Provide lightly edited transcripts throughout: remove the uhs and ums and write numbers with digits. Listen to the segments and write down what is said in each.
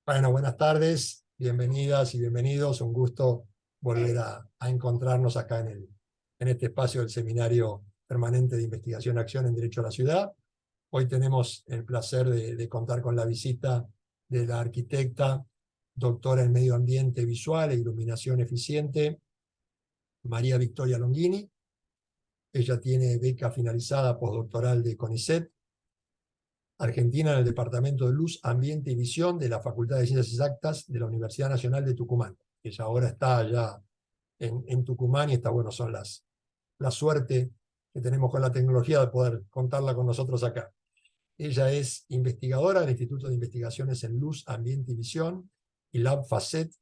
Bueno, buenas tardes, bienvenidas y bienvenidos. Un gusto volver a encontrarnos acá en este espacio del Seminario Permanente de Investigación y Acción en Derecho a la Ciudad. Hoy tenemos el placer de contar con la visita de la arquitecta, doctora en Medio Ambiente Visual e Iluminación Eficiente, María Victoria Longini. Ella tiene beca finalizada postdoctoral de CONICET Argentina en el Departamento de Luz, Ambiente y Visión de la Facultad de Ciencias Exactas de la Universidad Nacional de Tucumán. Ella ahora está allá en Tucumán y está bueno, son la suerte que tenemos con la tecnología de poder contarla con nosotros acá. Ella es investigadora del Instituto de Investigaciones en Luz, Ambiente y Visión y Lab FACET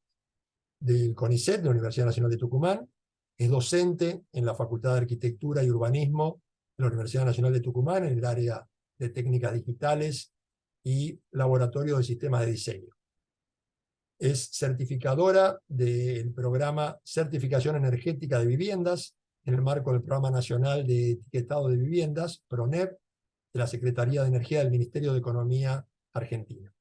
del CONICET de la Universidad Nacional de Tucumán. Es docente en la Facultad de Arquitectura y Urbanismo de la Universidad Nacional de Tucumán en el área de técnicas digitales y laboratorio de sistemas de diseño. Es certificadora del programa Certificación Energética de Viviendas en el marco del Programa Nacional de Etiquetado de Viviendas, PRONEV, de la Secretaría de Energía del Ministerio de Economía Argentina.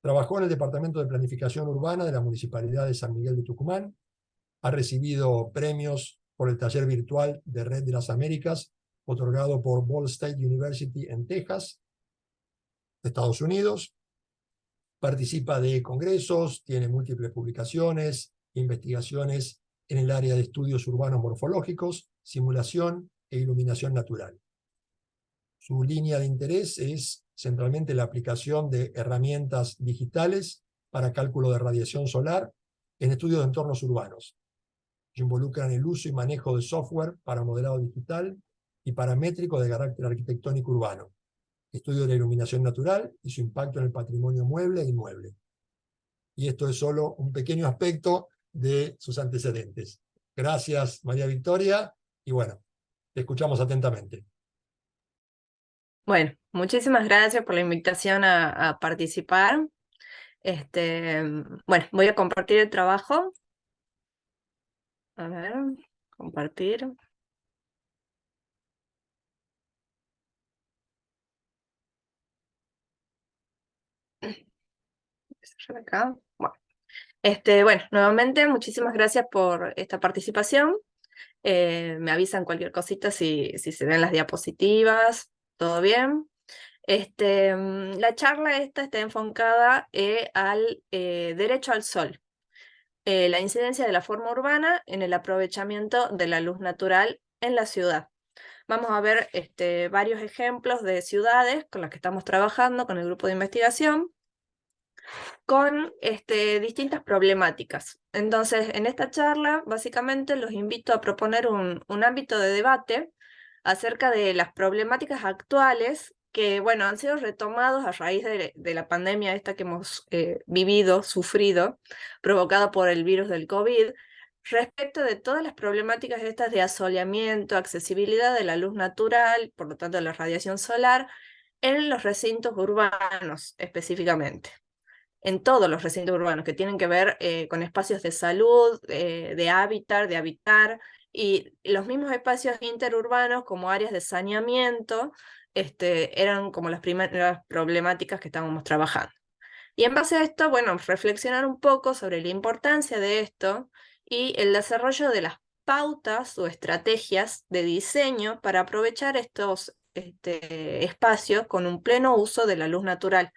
Trabajó en el Departamento de Planificación Urbana de la Municipalidad de San Miguel de Tucumán. Ha recibido premios por el taller virtual de Red de las Américas, otorgado por Ball State University en Texas, Estados Unidos. Participa de congresos, tiene múltiples publicaciones, investigaciones en el área de estudios urbanos morfológicos, simulación e iluminación natural. Su línea de interés es centralmente la aplicación de herramientas digitales para cálculo de radiación solar en estudios de entornos urbanos, que involucran el uso y manejo de software para modelado digital y paramétrico de carácter arquitectónico urbano, estudio de la iluminación natural y su impacto en el patrimonio mueble e inmueble. Y esto es solo un pequeño aspecto de sus antecedentes. Gracias, María Victoria, y bueno, te escuchamos atentamente. Bueno, muchísimas gracias por la invitación a participar. Bueno, voy a compartir el trabajo. A ver, compartir. Cerrar acá. Bueno, nuevamente muchísimas gracias por esta participación. Me avisan cualquier cosita si se ven las diapositivas, todo bien. La charla esta está enfocada al derecho al sol. La incidencia de la forma urbana en el aprovechamiento de la luz natural en la ciudad. Vamos a ver varios ejemplos de ciudades con las que estamos trabajando con el grupo de investigación, con distintas problemáticas. Entonces, en esta charla, básicamente los invito a proponer un ámbito de debate acerca de las problemáticas actuales que, bueno, han sido retomados a raíz de la pandemia esta que hemos vivido, sufrido, provocada por el virus del COVID, respecto de todas las problemáticas estas de asoleamiento, accesibilidad de la luz natural, por lo tanto de la radiación solar, en los recintos urbanos específicamente, en todos los recintos urbanos que tienen que ver con espacios de salud, de hábitat, de habitar, y los mismos espacios interurbanos como áreas de saneamiento eran como las primeras problemáticas que estábamos trabajando. Y en base a esto, bueno, reflexionar un poco sobre la importancia de esto y el desarrollo de las pautas o estrategias de diseño para aprovechar estos espacios con un pleno uso de la luz natural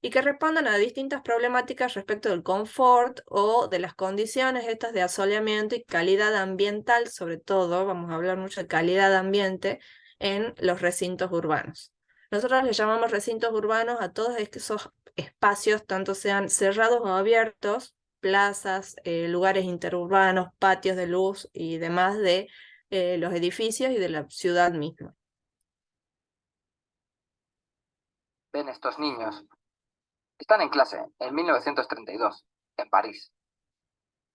y que respondan a distintas problemáticas respecto del confort o de las condiciones estas de asoleamiento y calidad ambiental, sobre todo, vamos a hablar mucho de calidad de ambiente en los recintos urbanos. Nosotros le llamamos recintos urbanos a todos esos espacios, tanto sean cerrados o abiertos, plazas, lugares interurbanos, patios de luz y demás de los edificios y de la ciudad misma. Ven estos niños. Están en clase en 1932, en París.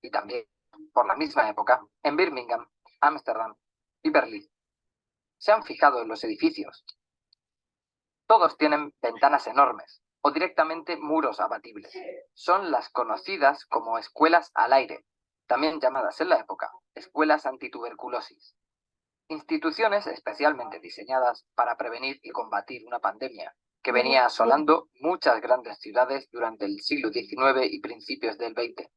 Y también, por la misma época, en Birmingham, Ámsterdam y Berlín. Se han fijado en los edificios. Todos tienen ventanas enormes o directamente muros abatibles. Son las conocidas como escuelas al aire, también llamadas en la época escuelas antituberculosis. Instituciones especialmente diseñadas para prevenir y combatir una pandemia que venía asolando muchas grandes ciudades durante el siglo XIX y principios del XX,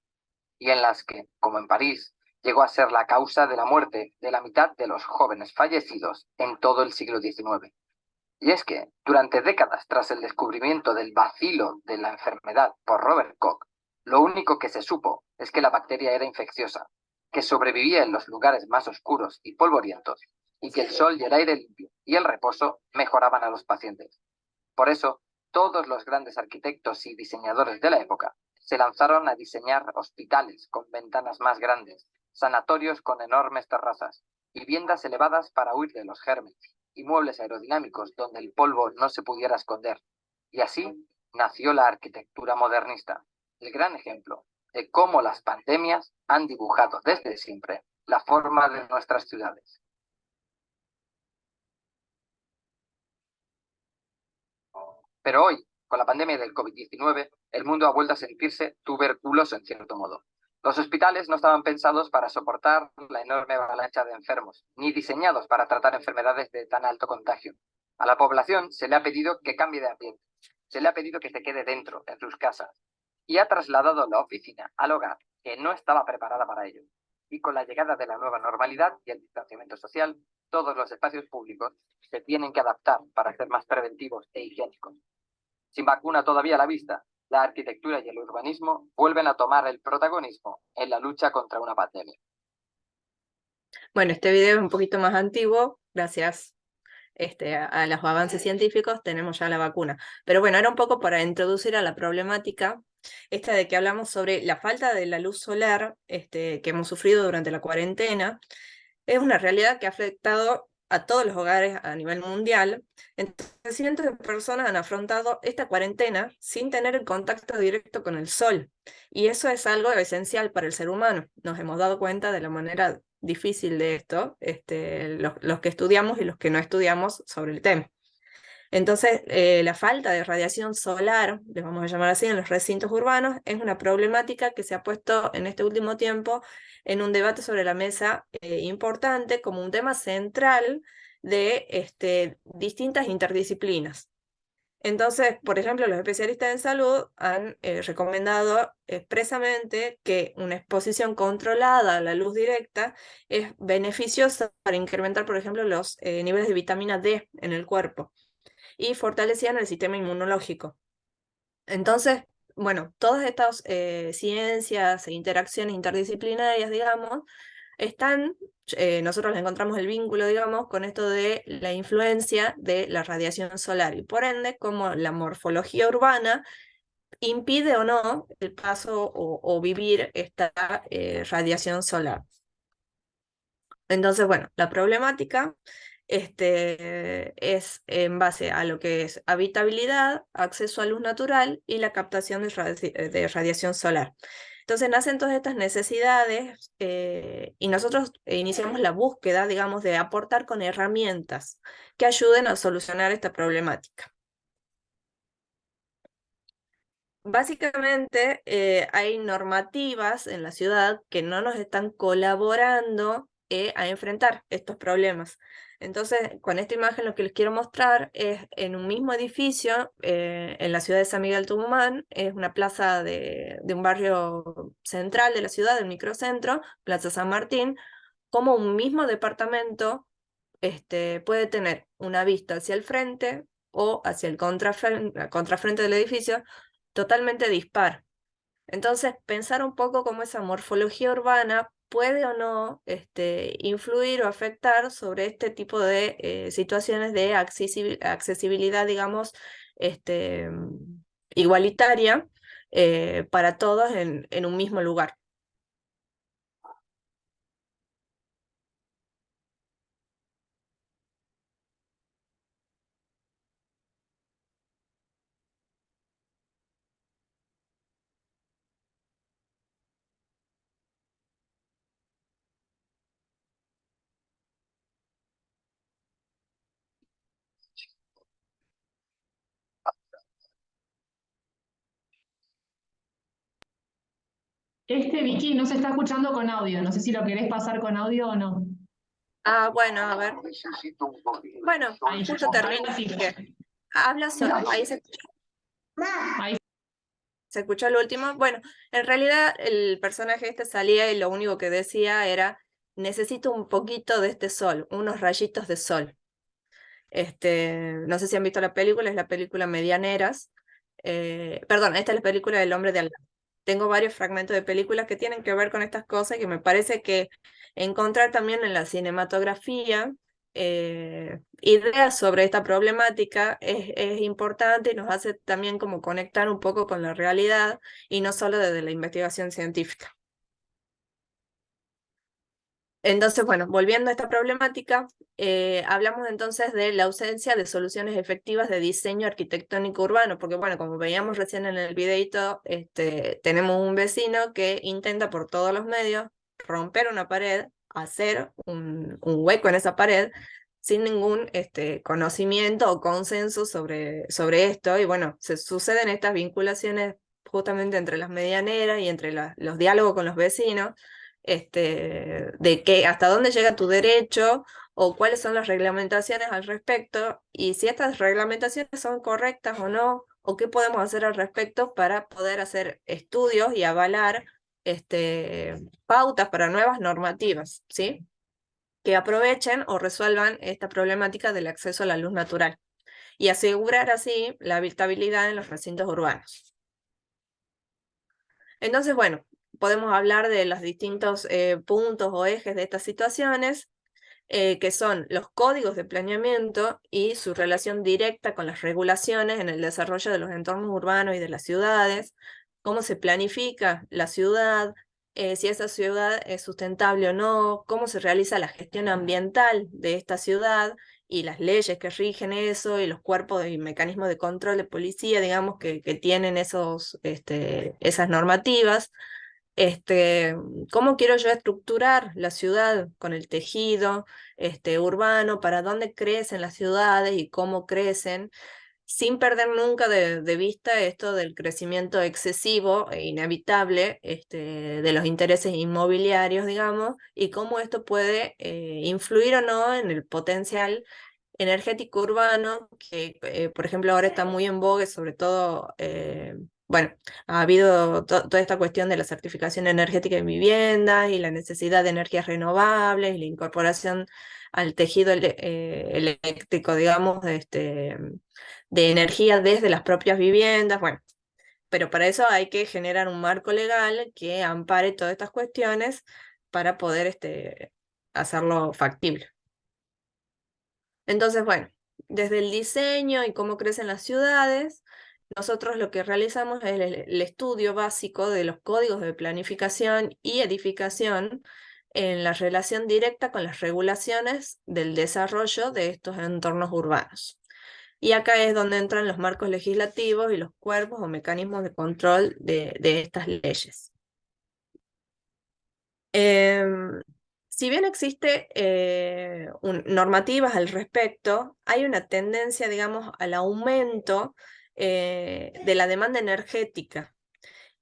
y en las que, como en París, llegó a ser la causa de la muerte de la mitad de los jóvenes fallecidos en todo el siglo XIX. Y es que, durante décadas tras el descubrimiento del bacilo de la enfermedad por Robert Koch, lo único que se supo es que la bacteria era infecciosa, que sobrevivía en los lugares más oscuros y polvorientos, y que el sol y el aire limpio y el reposo mejoraban a los pacientes. Por eso, todos los grandes arquitectos y diseñadores de la época se lanzaron a diseñar hospitales con ventanas más grandes, sanatorios con enormes terrazas, viviendas elevadas para huir de los gérmenes y muebles aerodinámicos donde el polvo no se pudiera esconder. Y así nació la arquitectura modernista, el gran ejemplo de cómo las pandemias han dibujado desde siempre la forma de nuestras ciudades. Pero hoy, con la pandemia del COVID-19, el mundo ha vuelto a sentirse tuberculoso en cierto modo. Los hospitales no estaban pensados para soportar la enorme avalancha de enfermos, ni diseñados para tratar enfermedades de tan alto contagio. A la población se le ha pedido que cambie de ambiente, se le ha pedido que se quede dentro, en sus casas, y ha trasladado la oficina al hogar, que no estaba preparada para ello. Y con la llegada de la nueva normalidad y el distanciamiento social, todos los espacios públicos se tienen que adaptar para ser más preventivos e higiénicos. Sin vacuna todavía a la vista, la arquitectura y el urbanismo vuelven a tomar el protagonismo en la lucha contra una pandemia. Bueno, este video es un poquito más antiguo, gracias a los avances científicos tenemos ya la vacuna. Pero bueno, era un poco para introducir a la problemática esta de que hablamos sobre la falta de la luz solar que hemos sufrido durante la cuarentena. Es una realidad que ha afectado a todos los hogares a nivel mundial. Entonces, cientos de personas han afrontado esta cuarentena sin tener el contacto directo con el sol. Y eso es algo esencial para el ser humano. Nos hemos dado cuenta de la manera difícil de esto, los que estudiamos y los que no estudiamos sobre el tema. Entonces, la falta de radiación solar, les vamos a llamar así, en los recintos urbanos, es una problemática que se ha puesto en este último tiempo en un debate sobre la mesa importante como un tema central de distintas interdisciplinas. Entonces, por ejemplo, los especialistas en salud han recomendado expresamente que una exposición controlada a la luz directa es beneficiosa para incrementar, por ejemplo, los niveles de vitamina D en el cuerpo y fortalecían el sistema inmunológico. Entonces, bueno, todas estas ciencias e interacciones interdisciplinarias, digamos, nosotros le encontramos el vínculo, digamos, con esto de la influencia de la radiación solar y por ende, como la morfología urbana impide o no el paso o vivir esta radiación solar. Entonces, bueno, la problemática es en base a lo que es habitabilidad, acceso a luz natural y la captación de radiación solar. Entonces nacen todas estas necesidades y nosotros iniciamos la búsqueda, digamos, de aportar con herramientas que ayuden a solucionar esta problemática. Básicamente hay normativas en la ciudad que no nos están colaborando a enfrentar estos problemas. Entonces, con esta imagen lo que les quiero mostrar es en un mismo edificio, en la ciudad de San Miguel Tucumán, es una plaza de un barrio central de la ciudad, del microcentro, Plaza San Martín, como un mismo departamento puede tener una vista hacia el frente o hacia el contrafrente del edificio totalmente dispar. Entonces, pensar un poco cómo esa morfología urbana puede o no influir o afectar sobre este tipo de situaciones de accesibilidad, digamos, igualitaria para todos en un mismo lugar. Vicky, no se está escuchando con audio. No sé si lo querés pasar con audio o no. Ah, bueno, a ver. Bueno, Ahí justo termino, sí. así que Habla solo, ahí Ahí. se escuchó el último. Bueno, en realidad el personaje este salía y lo único que decía era, necesito un poquito de este sol, unos rayitos de sol. No sé si han visto la película, es la película Medianeras. Perdón, esta es la película del hombre de al lado. Tengo varios fragmentos de películas que tienen que ver con estas cosas y que me parece que encontrar también en la cinematografía ideas sobre esta problemática es importante y nos hace también como conectar un poco con la realidad y no solo desde la investigación científica. Entonces, bueno, volviendo a esta problemática, hablamos entonces de la ausencia de soluciones efectivas de diseño arquitectónico urbano, porque bueno, como veíamos recién en el videito, tenemos un vecino que intenta por todos los medios romper una pared, hacer un hueco en esa pared, sin ningún conocimiento o consenso sobre esto, y bueno, se suceden estas vinculaciones justamente entre las medianeras y entre los diálogos con los vecinos, de que hasta dónde llega tu derecho o cuáles son las reglamentaciones al respecto y si estas reglamentaciones son correctas o no, o qué podemos hacer al respecto para poder hacer estudios y avalar pautas para nuevas normativas, ¿sí? Que aprovechen o resuelvan esta problemática del acceso a la luz natural y asegurar así la habitabilidad en los recintos urbanos. Entonces, bueno, podemos hablar de los distintos puntos o ejes de estas situaciones, que son los códigos de planeamiento y su relación directa con las regulaciones en el desarrollo de los entornos urbanos y de las ciudades, cómo se planifica la ciudad, si esa ciudad es sustentable o no, cómo se realiza la gestión ambiental de esta ciudad y las leyes que rigen eso y los cuerpos y mecanismos de control de policía, digamos, que tienen esas normativas. Cómo quiero yo estructurar la ciudad con el tejido urbano, para dónde crecen las ciudades y cómo crecen, sin perder nunca de vista esto del crecimiento excesivo e inevitable de los intereses inmobiliarios, digamos, y cómo esto puede influir o no en el potencial energético urbano, que por ejemplo ahora está muy en vogue, sobre todo, bueno, ha habido toda esta cuestión de la certificación energética de viviendas y la necesidad de energías renovables y la incorporación al tejido eléctrico, digamos, de energía desde las propias viviendas, bueno, pero para eso hay que generar un marco legal que ampare todas estas cuestiones para poder hacerlo factible. Entonces, bueno, desde el diseño y cómo crecen las ciudades, nosotros lo que realizamos es el estudio básico de los códigos de planificación y edificación en la relación directa con las regulaciones del desarrollo de estos entornos urbanos. Y acá es donde entran los marcos legislativos y los cuerpos o mecanismos de control de estas leyes. Si bien existe normativas al respecto, hay una tendencia, digamos, al aumento de la demanda energética.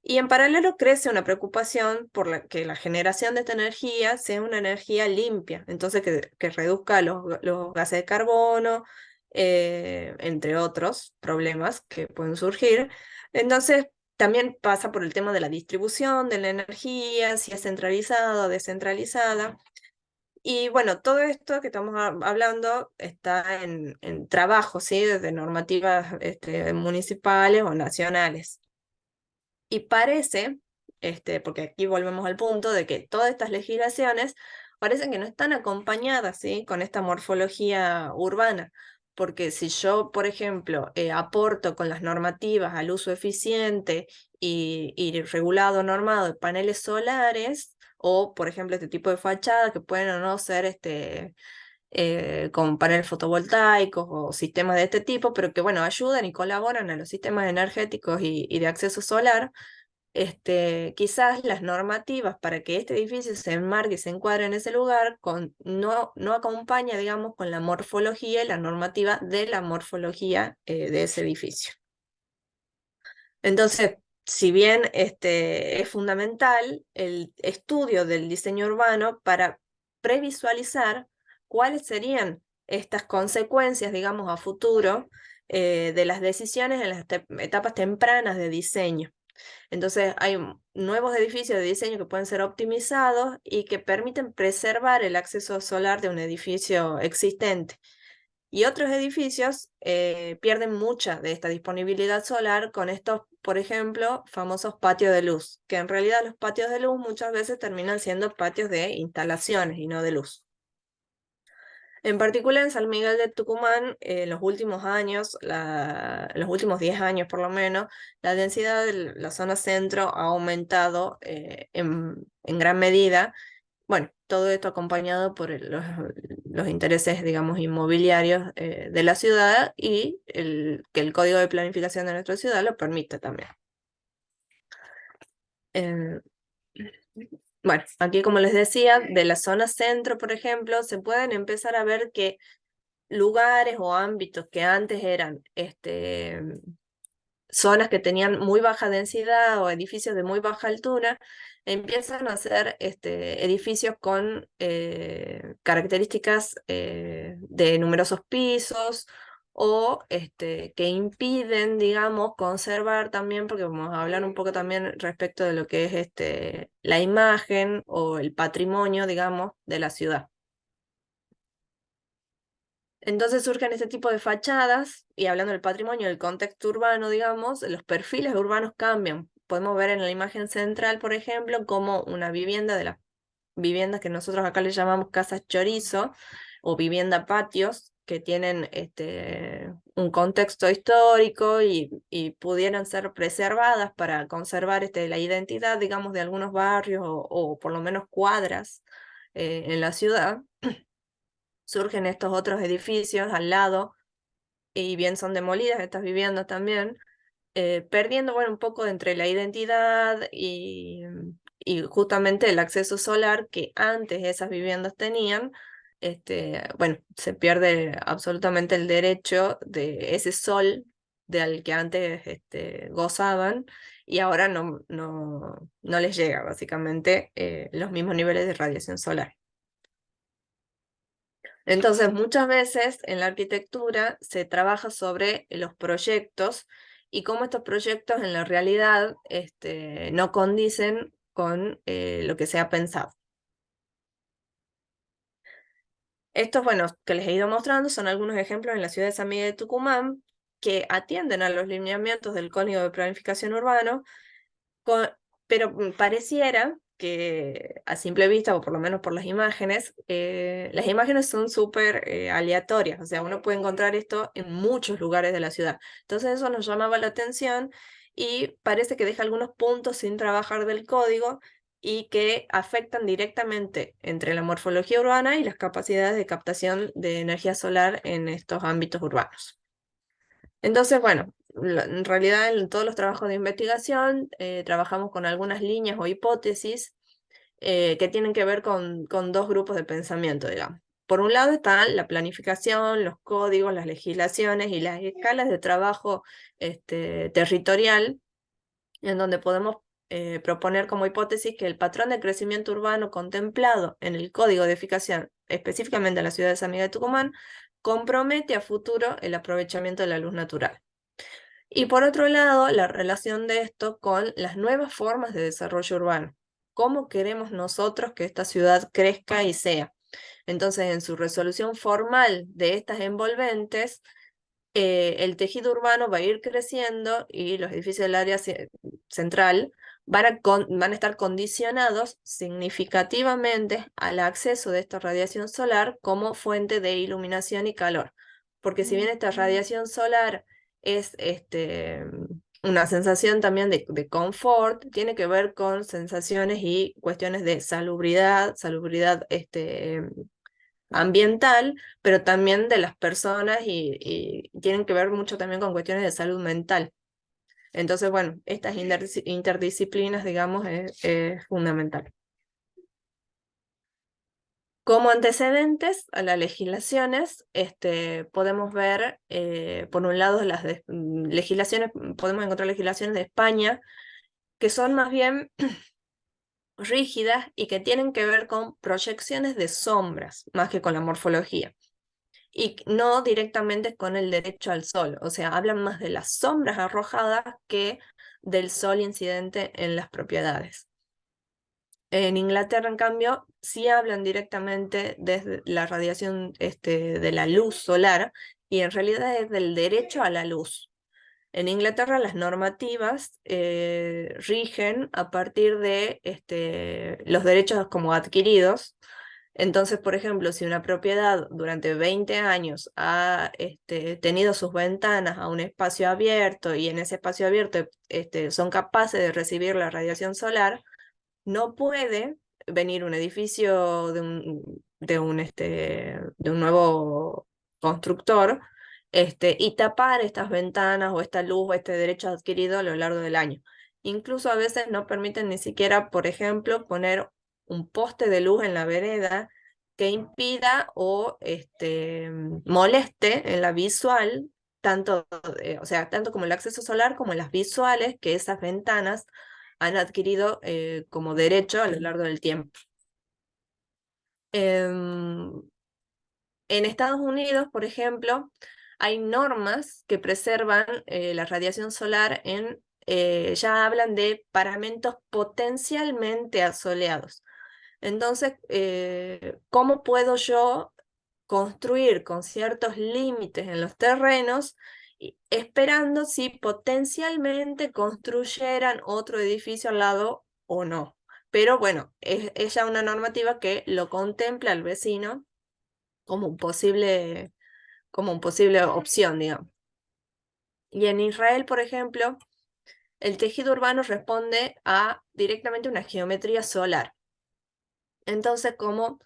Y en paralelo crece una preocupación por que la generación de esta energía sea una energía limpia, entonces que reduzca los gases de carbono, entre otros problemas que pueden surgir. Entonces, también pasa por el tema de la distribución de la energía, si es centralizada o descentralizada. Y bueno, todo esto que estamos hablando está en trabajo, ¿sí? Desde normativas municipales o nacionales. Y parece, porque aquí volvemos al punto de que todas estas legislaciones parecen que no están acompañadas, ¿sí? Con esta morfología urbana. Porque si yo, por ejemplo, aporto con las normativas al uso eficiente y regulado, normado de paneles solares, o por ejemplo este tipo de fachadas que pueden o no ser con paneles fotovoltaicos o sistemas de este tipo, pero que bueno, ayudan y colaboran a los sistemas energéticos y de acceso solar. Quizás las normativas para que este edificio se enmarque y se encuadre en ese lugar no acompaña, digamos, con la morfología y la normativa de la morfología de ese edificio. Entonces, si bien es fundamental el estudio del diseño urbano para previsualizar cuáles serían estas consecuencias, digamos, a futuro, de las decisiones en las etapas tempranas de diseño. Entonces hay nuevos edificios de diseño que pueden ser optimizados y que permiten preservar el acceso solar de un edificio existente. Y otros edificios pierden mucha de esta disponibilidad solar con estos, por ejemplo, famosos patios de luz, que en realidad los patios de luz muchas veces terminan siendo patios de instalaciones y no de luz. En particular en San Miguel de Tucumán, en los últimos años, los últimos 10 años por lo menos, la densidad de la zona centro ha aumentado en gran medida. Bueno, todo esto acompañado por los intereses, digamos, inmobiliarios de la ciudad y que el Código de Planificación de nuestra ciudad lo permite también. Bueno, aquí como les decía, de la zona centro, por ejemplo, se pueden empezar a ver que lugares o ámbitos que antes eran zonas que tenían muy baja densidad o edificios de muy baja altura, empiezan a ser edificios con características de numerosos pisos o que impiden, digamos, conservar también, porque vamos a hablar un poco también respecto de lo que es la imagen o el patrimonio, digamos, de la ciudad. Entonces surgen este tipo de fachadas, y hablando del patrimonio, del contexto urbano, digamos, los perfiles urbanos cambian. Podemos ver en la imagen central, por ejemplo, como una vivienda de las viviendas que nosotros acá le llamamos casas chorizo o vivienda patios, que tienen un contexto histórico y pudieran ser preservadas para conservar la identidad, digamos, de algunos barrios o por lo menos cuadras en la ciudad. Surgen estos otros edificios al lado, y bien son demolidas estas viviendas también, perdiendo bueno, un poco entre la identidad y justamente el acceso solar que antes esas viviendas tenían. Bueno, se pierde absolutamente el derecho de ese sol del que antes gozaban, y ahora no les llega básicamente los mismos niveles de radiación solar. Entonces, muchas veces en la arquitectura se trabaja sobre los proyectos y cómo estos proyectos en la realidad no condicen con lo que se ha pensado. Estos, bueno, que les he ido mostrando son algunos ejemplos en la ciudad de San Miguel de Tucumán que atienden a los lineamientos del Código de Planificación Urbano, pero pareciera que a simple vista, o por lo menos por las imágenes son súper aleatorias, o sea, uno puede encontrar esto en muchos lugares de la ciudad. Entonces eso nos llamaba la atención y parece que deja algunos puntos sin trabajar del código y que afectan directamente entre la morfología urbana y las capacidades de captación de energía solar en estos ámbitos urbanos. Entonces, bueno, en realidad en todos los trabajos de investigación trabajamos con algunas líneas o hipótesis que tienen que ver con dos grupos de pensamiento, digamos. Por un lado están la planificación, los códigos, las legislaciones y las escalas de trabajo territorial, en donde podemos proponer como hipótesis que el patrón de crecimiento urbano contemplado en el Código de Edificación, específicamente en la ciudad de San Miguel de Tucumán, compromete a futuro el aprovechamiento de la luz natural. Y por otro lado, la relación de esto con las nuevas formas de desarrollo urbano. ¿Cómo queremos nosotros que esta ciudad crezca y sea? Entonces, en su resolución formal de estas envolventes, el tejido urbano va a ir creciendo y los edificios del área central van a estar condicionados significativamente al acceso de esta radiación solar como fuente de iluminación y calor. Porque si bien esta radiación solar es una sensación también de confort, tiene que ver con sensaciones y cuestiones de salubridad ambiental, pero también de las personas y tienen que ver mucho también con cuestiones de salud mental. Entonces, bueno, estas interdisciplinas, digamos, es fundamental. Como antecedentes a las legislaciones, podemos ver, por un lado, legislaciones, podemos encontrar legislaciones de España, que son más bien rígidas y que tienen que ver con proyecciones de sombras, más que con la morfología. y no directamente con el derecho al sol. O sea, hablan más de las sombras arrojadas que del sol incidente en las propiedades. En Inglaterra, en cambio, sí hablan directamente desde la radiación de la luz solar y en realidad es del derecho a la luz. En Inglaterra las normativas rigen a partir de los derechos como adquiridos. Entonces, por ejemplo, si una propiedad durante 20 años ha tenido sus ventanas a un espacio abierto y en ese espacio abierto son capaces de recibir la radiación solar, no puede venir un edificio de un nuevo constructor y tapar estas ventanas o esta luz o este derecho adquirido a lo largo del año. Incluso a veces no permiten ni siquiera, por ejemplo, poner un poste de luz en la vereda que impida o moleste en la visual, tanto, o sea, tanto como el acceso solar como en las visuales que esas ventanas han adquirido como derecho a lo largo del tiempo. En Estados Unidos, por ejemplo, hay normas que preservan la radiación solar ya hablan de paramentos potencialmente asoleados. Entonces, ¿cómo puedo yo construir con ciertos límites en los terrenos, esperando si potencialmente construyeran otro edificio al lado o no? Pero bueno, es ya una normativa que lo contempla al vecino como como un posible opción, digamos. Y en Israel, por ejemplo, el tejido urbano responde a directamente una geometría solar. Entonces, como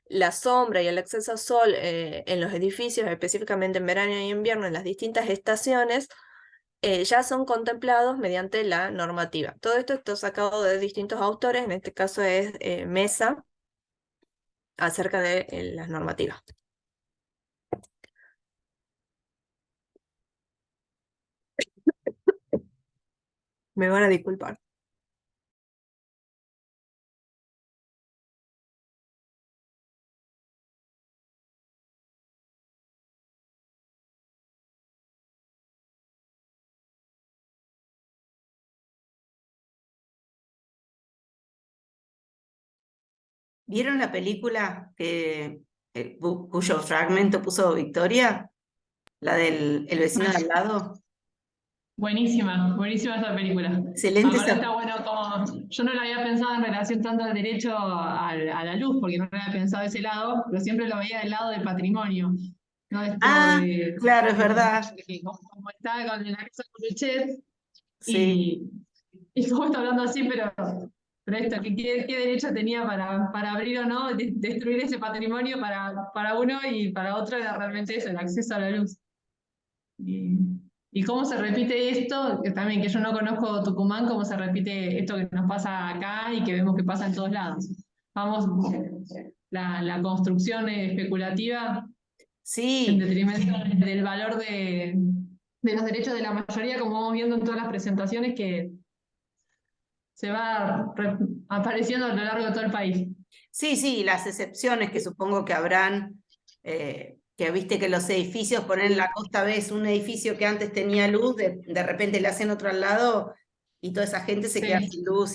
la sombra y el acceso al sol en los edificios, específicamente en verano y invierno, en las distintas estaciones, ya son contemplados mediante la normativa. Todo esto está sacado de distintos autores, en este caso es Mesa, acerca de las normativas. Me van a disculpar. ¿Vieron la película cuyo fragmento puso Victoria? La del El vecino de al lado. Buenísima, buenísima esa película. Excelente Aparte esa. está bueno como, yo no la había pensado en relación tanto al derecho a la luz, porque no lo había pensado de ese lado, pero siempre lo veía del lado del patrimonio. No esto Claro, es verdad. Como está con la casa Curuchet, Sí. y cómo está hablando así, pero esto, ¿qué derecho tenía para abrir o no, destruir ese patrimonio para uno y para otro era realmente eso, el acceso a la luz. Y cómo se repite esto, que también que yo no conozco Tucumán, cómo se repite esto que nos pasa acá y que vemos que pasa en todos lados. Vamos, la construcción especulativa en Sí, detrimento del valor de los derechos de la mayoría, como vamos viendo en todas las presentaciones, que se va apareciendo a lo largo de todo el país. sí, las excepciones que supongo que habrán, que viste que los edificios, poner en la costa ves un edificio que antes tenía luz, de repente le hacen otro al lado y toda esa gente se queda Sí. sin luz,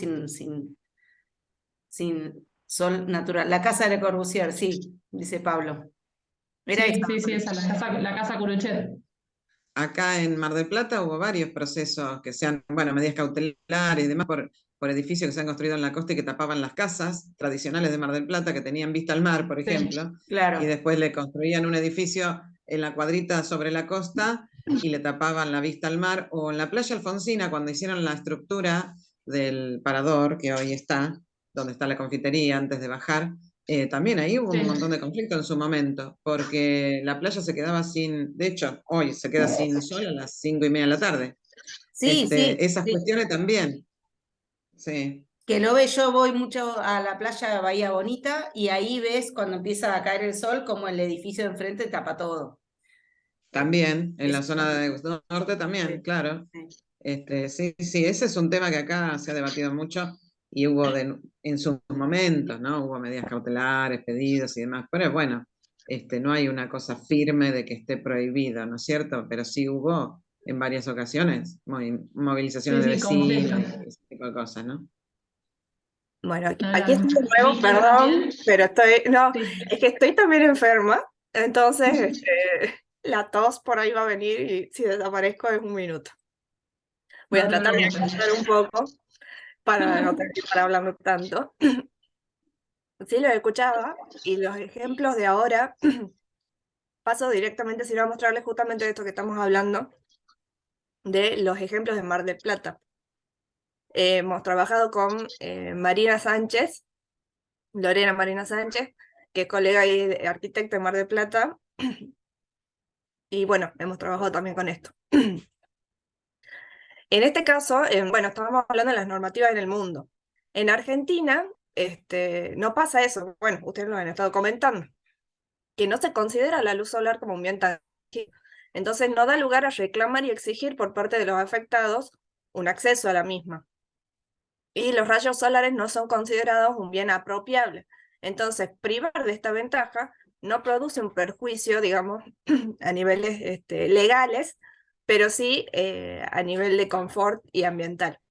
sin sol natural. La casa de Le Corbusier, sí, dice Pablo. Era Sí, esa. esa, la casa Curuchet. Acá en Mar del Plata hubo varios procesos que sean, bueno, medidas cautelares y demás por edificios que se han construido en la costa y que tapaban las casas tradicionales de Mar del Plata que tenían vista al mar, por ejemplo, Claro. y después le construían un edificio en la cuadrita sobre la costa y le tapaban la vista al mar, o en la playa Alfonsina, cuando hicieron la estructura del parador, que hoy está, donde está la confitería antes de bajar, también ahí hubo un montón de conflicto en su momento, porque la playa se quedaba sin, de hecho, hoy se queda sin sol a las 5:30 de la tarde. Sí, Esas sí. cuestiones también. Sí. Que lo ves, yo voy mucho a la playa de Bahía Bonita y ahí ves cuando empieza a caer el sol como el edificio de enfrente tapa todo. También, en la zona de norte también, Sí. claro. Sí. Sí, ese es un tema que acá se ha debatido mucho y hubo en sus momentos, ¿no? Hubo medidas cautelares, pedidos y demás, pero bueno, no hay una cosa firme de que esté prohibido, ¿no es cierto? Pero sí hubo en varias ocasiones movilizaciones de Sí, completo. vecinos, ese tipo de cosas, ¿no? Bueno, No, aquí estoy de nuevo, ¿viste perdón, también? pero no, Sí. es que estoy también enferma, entonces la tos por ahí va a venir y si desaparezco es un minuto. Voy No a te tratar de preocupes. ajustar un poco para no tener que estar hablando tanto. Sí, lo escuchaba y los ejemplos de ahora, paso directamente, si voy a mostrarles justamente de esto que estamos hablando, de los ejemplos de Mar del Plata. Hemos trabajado con Marina Sánchez, Lorena Marina Sánchez, que es colega y arquitecta en Mar del Plata, y bueno, hemos trabajado también con esto. En este caso, bueno, estábamos hablando de las normativas en el mundo. En Argentina, no pasa eso, bueno, ustedes lo han estado comentando, que no se considera la luz solar como un bien tangible. Entonces no da lugar a reclamar y exigir por parte de los afectados un acceso a la misma. Y los rayos solares no son considerados un bien apropiable. Entonces, privar de esta ventaja no produce un perjuicio, digamos, a niveles legales, pero sí a nivel de confort y ambiental.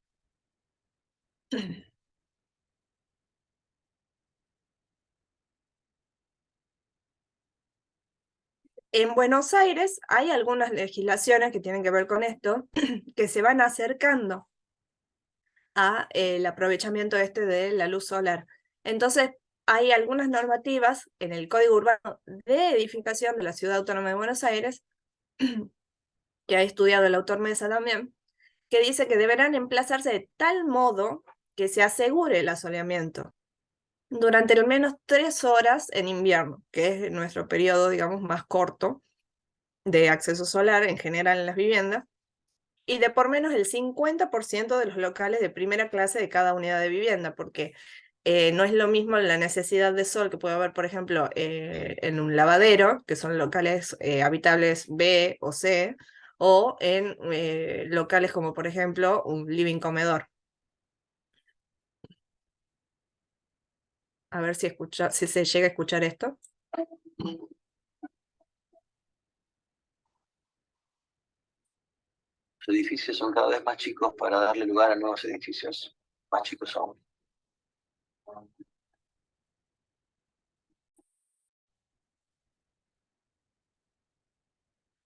En Buenos Aires hay algunas legislaciones que tienen que ver con esto, que se van acercando a el aprovechamiento de la luz solar. Entonces, hay algunas normativas en el Código Urbano de Edificación de la Ciudad Autónoma de Buenos Aires, que ha estudiado el autor Mesa también, que dice que deberán emplazarse de tal modo que se asegure el asoleamiento durante al menos 3 horas en invierno, que es nuestro periodo, digamos, más corto de acceso solar en general en las viviendas, y de por menos el 50% de los locales de primera clase de cada unidad de vivienda, porque no es lo mismo la necesidad de sol que puede haber, por ejemplo, en un lavadero, que son locales habitables B o C, o en locales como, por ejemplo, un living comedor. A ver si se llega a escuchar esto. Los edificios son cada vez más chicos para darle lugar a nuevos edificios, más chicos aún.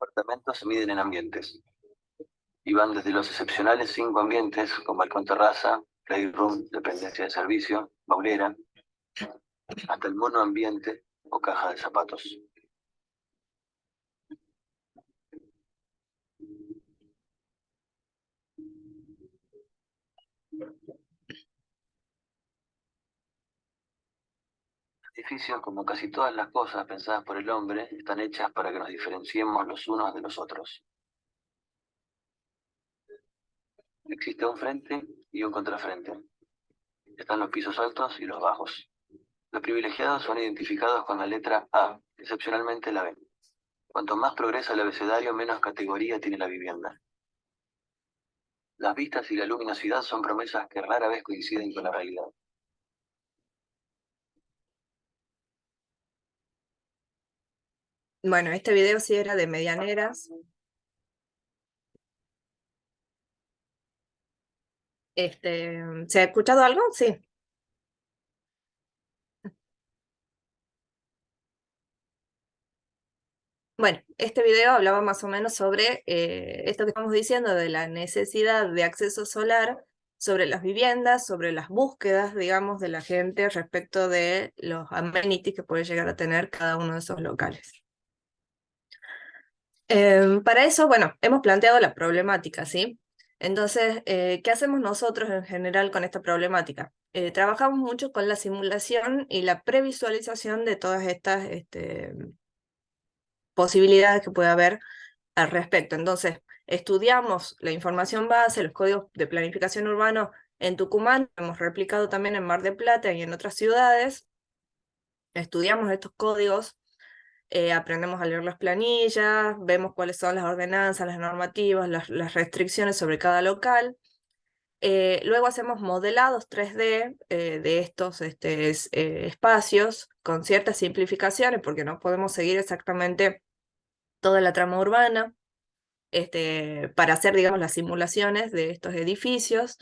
Apartamentos se miden en ambientes y van desde los excepcionales 5 ambientes, con balcón terraza, playroom, dependencia de servicio, baulera, hasta el monoambiente o caja de zapatos. Edificios, como casi todas las cosas pensadas por el hombre, están hechas para que nos diferenciemos los unos de los otros. Existe un frente y un contrafrente. Están los pisos altos y los bajos. Los privilegiados son identificados con la letra A, excepcionalmente la B. Cuanto más progresa el abecedario, menos categoría tiene la vivienda. Las vistas y la luminosidad son promesas que rara vez coinciden con la realidad. Bueno, este video sí era de medianeras. ¿Se ha escuchado algo? Sí. Bueno, este video hablaba más o menos sobre esto que estamos diciendo de la necesidad de acceso solar sobre las viviendas, sobre las búsquedas, digamos, de la gente respecto de los amenities que puede llegar a tener cada uno de esos locales. Para eso, bueno, hemos planteado la problemática, ¿sí? Entonces, ¿qué hacemos nosotros en general con esta problemática? Trabajamos mucho con la simulación y la previsualización de todas estas posibilidades que puede haber al respecto. Entonces, estudiamos la información base, los códigos de planificación urbana en Tucumán, hemos replicado también en Mar del Plata y en otras ciudades, estudiamos estos códigos, aprendemos a leer las planillas, vemos cuáles son las ordenanzas, las normativas, las restricciones sobre cada local, Luego hacemos modelados 3D de estos espacios con ciertas simplificaciones, porque no podemos seguir exactamente toda la trama urbana, para hacer, digamos, las simulaciones de estos edificios.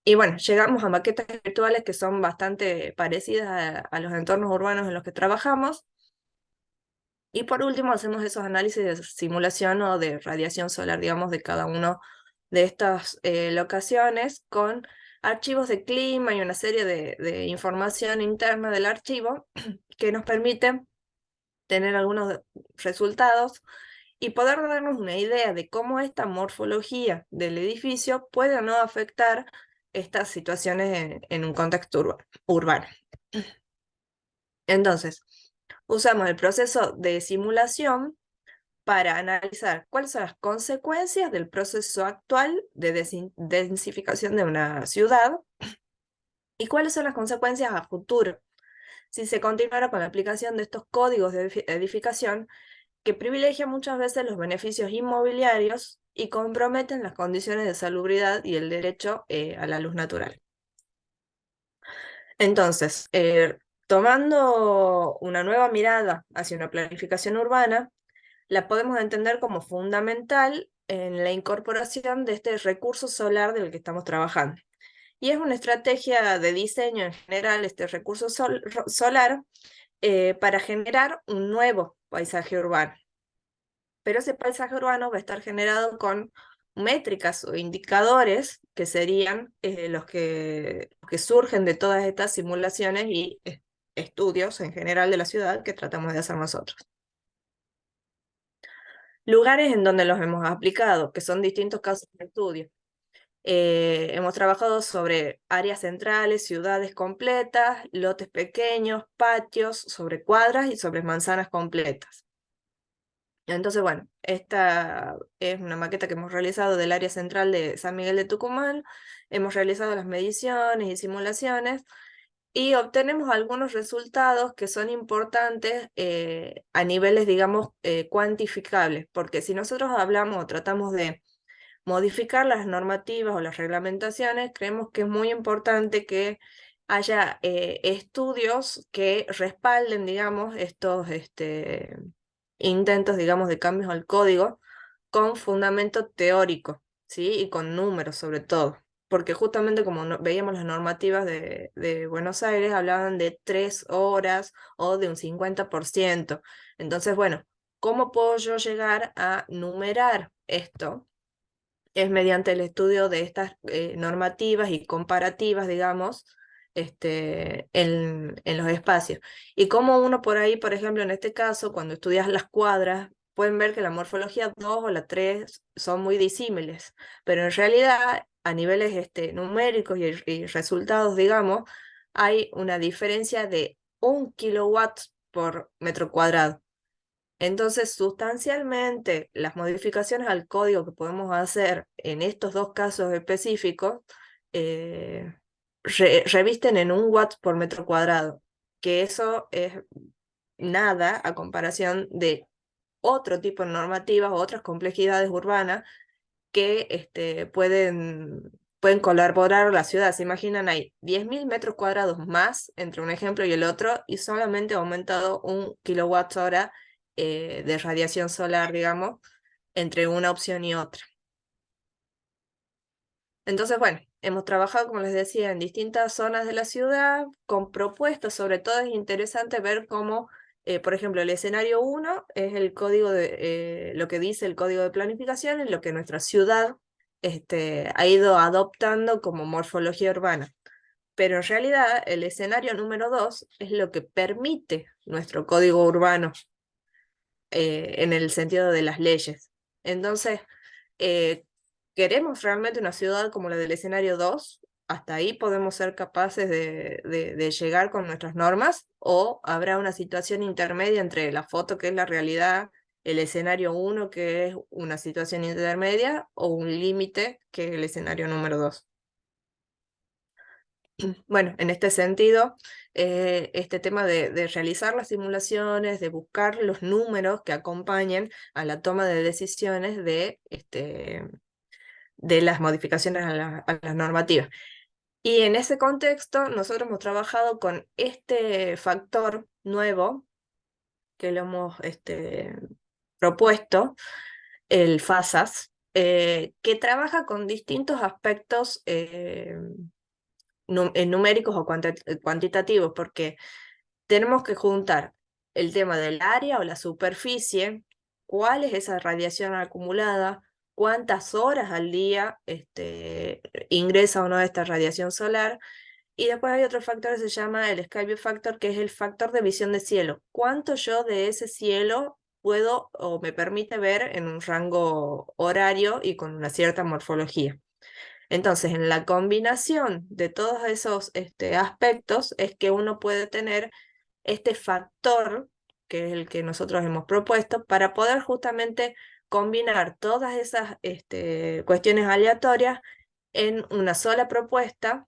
Y bueno, llegamos a maquetas virtuales que son bastante parecidas a los entornos urbanos en los que trabajamos. Y por último, hacemos esos análisis de simulación o de radiación solar, digamos, de cada uno de estas locaciones con archivos de clima y una serie de información interna del archivo que nos permite tener algunos resultados y poder darnos una idea de cómo esta morfología del edificio puede o no afectar estas situaciones en un contexto urbano. Entonces, usamos el proceso de simulación para analizar cuáles son las consecuencias del proceso actual de densificación de una ciudad y cuáles son las consecuencias a futuro si se continuara con la aplicación de estos códigos de edificación que privilegian muchas veces los beneficios inmobiliarios y comprometen las condiciones de salubridad y el derecho a la luz natural. Entonces, tomando una nueva mirada hacia una planificación urbana, la podemos entender como fundamental en la incorporación de este recurso solar del que estamos trabajando. Y es una estrategia de diseño en general, este recurso solar, para generar un nuevo paisaje urbano. Pero ese paisaje urbano va a estar generado con métricas o indicadores que serían los que surgen de todas estas simulaciones y estudios en general de la ciudad que tratamos de hacer nosotros. Lugares en donde los hemos aplicado, que son distintos casos de estudio. Hemos trabajado sobre áreas centrales, ciudades completas, lotes pequeños, patios, sobre cuadras y sobre manzanas completas. Entonces, bueno, esta es una maqueta que hemos realizado del área central de San Miguel de Tucumán. Hemos realizado las mediciones y simulaciones y obtenemos algunos resultados que son importantes a niveles, digamos, cuantificables, porque si nosotros hablamos o tratamos de modificar las normativas o las reglamentaciones, creemos que es muy importante que haya estudios que respalden, digamos, estos intentos, digamos, de cambios al código con fundamento teórico, ¿sí? Y con números sobre todo. Porque justamente como veíamos las normativas de Buenos Aires, hablaban de 3 horas o de un 50%. Entonces, bueno, ¿cómo puedo yo llegar a numerar esto? Es mediante el estudio de estas normativas y comparativas, digamos, en los espacios. Y como uno por ahí, por ejemplo, en este caso, cuando estudias las cuadras, pueden ver que la morfología 2 o la 3 son muy disímiles, pero en realidad, a niveles numéricos y resultados, digamos, hay una diferencia de 1 kilowatts por metro cuadrado. Entonces, sustancialmente, las modificaciones al código que podemos hacer en estos dos casos específicos revisten en 1 watt por metro cuadrado, que eso es nada a comparación de otro tipo de normativas o otras complejidades urbanas que pueden colaborar la ciudad. Se imaginan, hay 10.000 metros cuadrados más entre un ejemplo y el otro y solamente ha aumentado 1 kilowatt hora de radiación solar, digamos, entre una opción y otra. Entonces, bueno, hemos trabajado, como les decía, en distintas zonas de la ciudad con propuestas. Sobre todo es interesante ver cómo, por ejemplo, el escenario 1 es el código de lo que dice el código de planificación, en lo que nuestra ciudad ha ido adoptando como morfología urbana. Pero en realidad el escenario número 2 es lo que permite nuestro código urbano en el sentido de las leyes. Entonces, ¿queremos realmente una ciudad como la del escenario 2? ¿Hasta ahí podemos ser capaces de llegar con nuestras normas? ¿O habrá una situación intermedia entre la foto, que es la realidad, el escenario 1, que es una situación intermedia, o un límite, que es el escenario número 2? Bueno, en este sentido, este tema de realizar las simulaciones, de buscar los números que acompañen a la toma de decisiones de las modificaciones a las normativas. Y en ese contexto nosotros hemos trabajado con este factor nuevo que lo hemos propuesto, el FASAS, que trabaja con distintos aspectos numéricos o cuantitativos, porque tenemos que juntar el tema del área o la superficie, cuál es esa radiación acumulada, cuántas horas al día ingresa o no esta radiación solar, y después hay otro factor que se llama el Sky View Factor, que es el factor de visión de cielo. ¿Cuánto yo de ese cielo puedo o me permite ver en un rango horario y con una cierta morfología? Entonces, en la combinación de todos esos aspectos es que uno puede tener este factor, que es el que nosotros hemos propuesto, para poder justamente combinar todas esas cuestiones aleatorias en una sola propuesta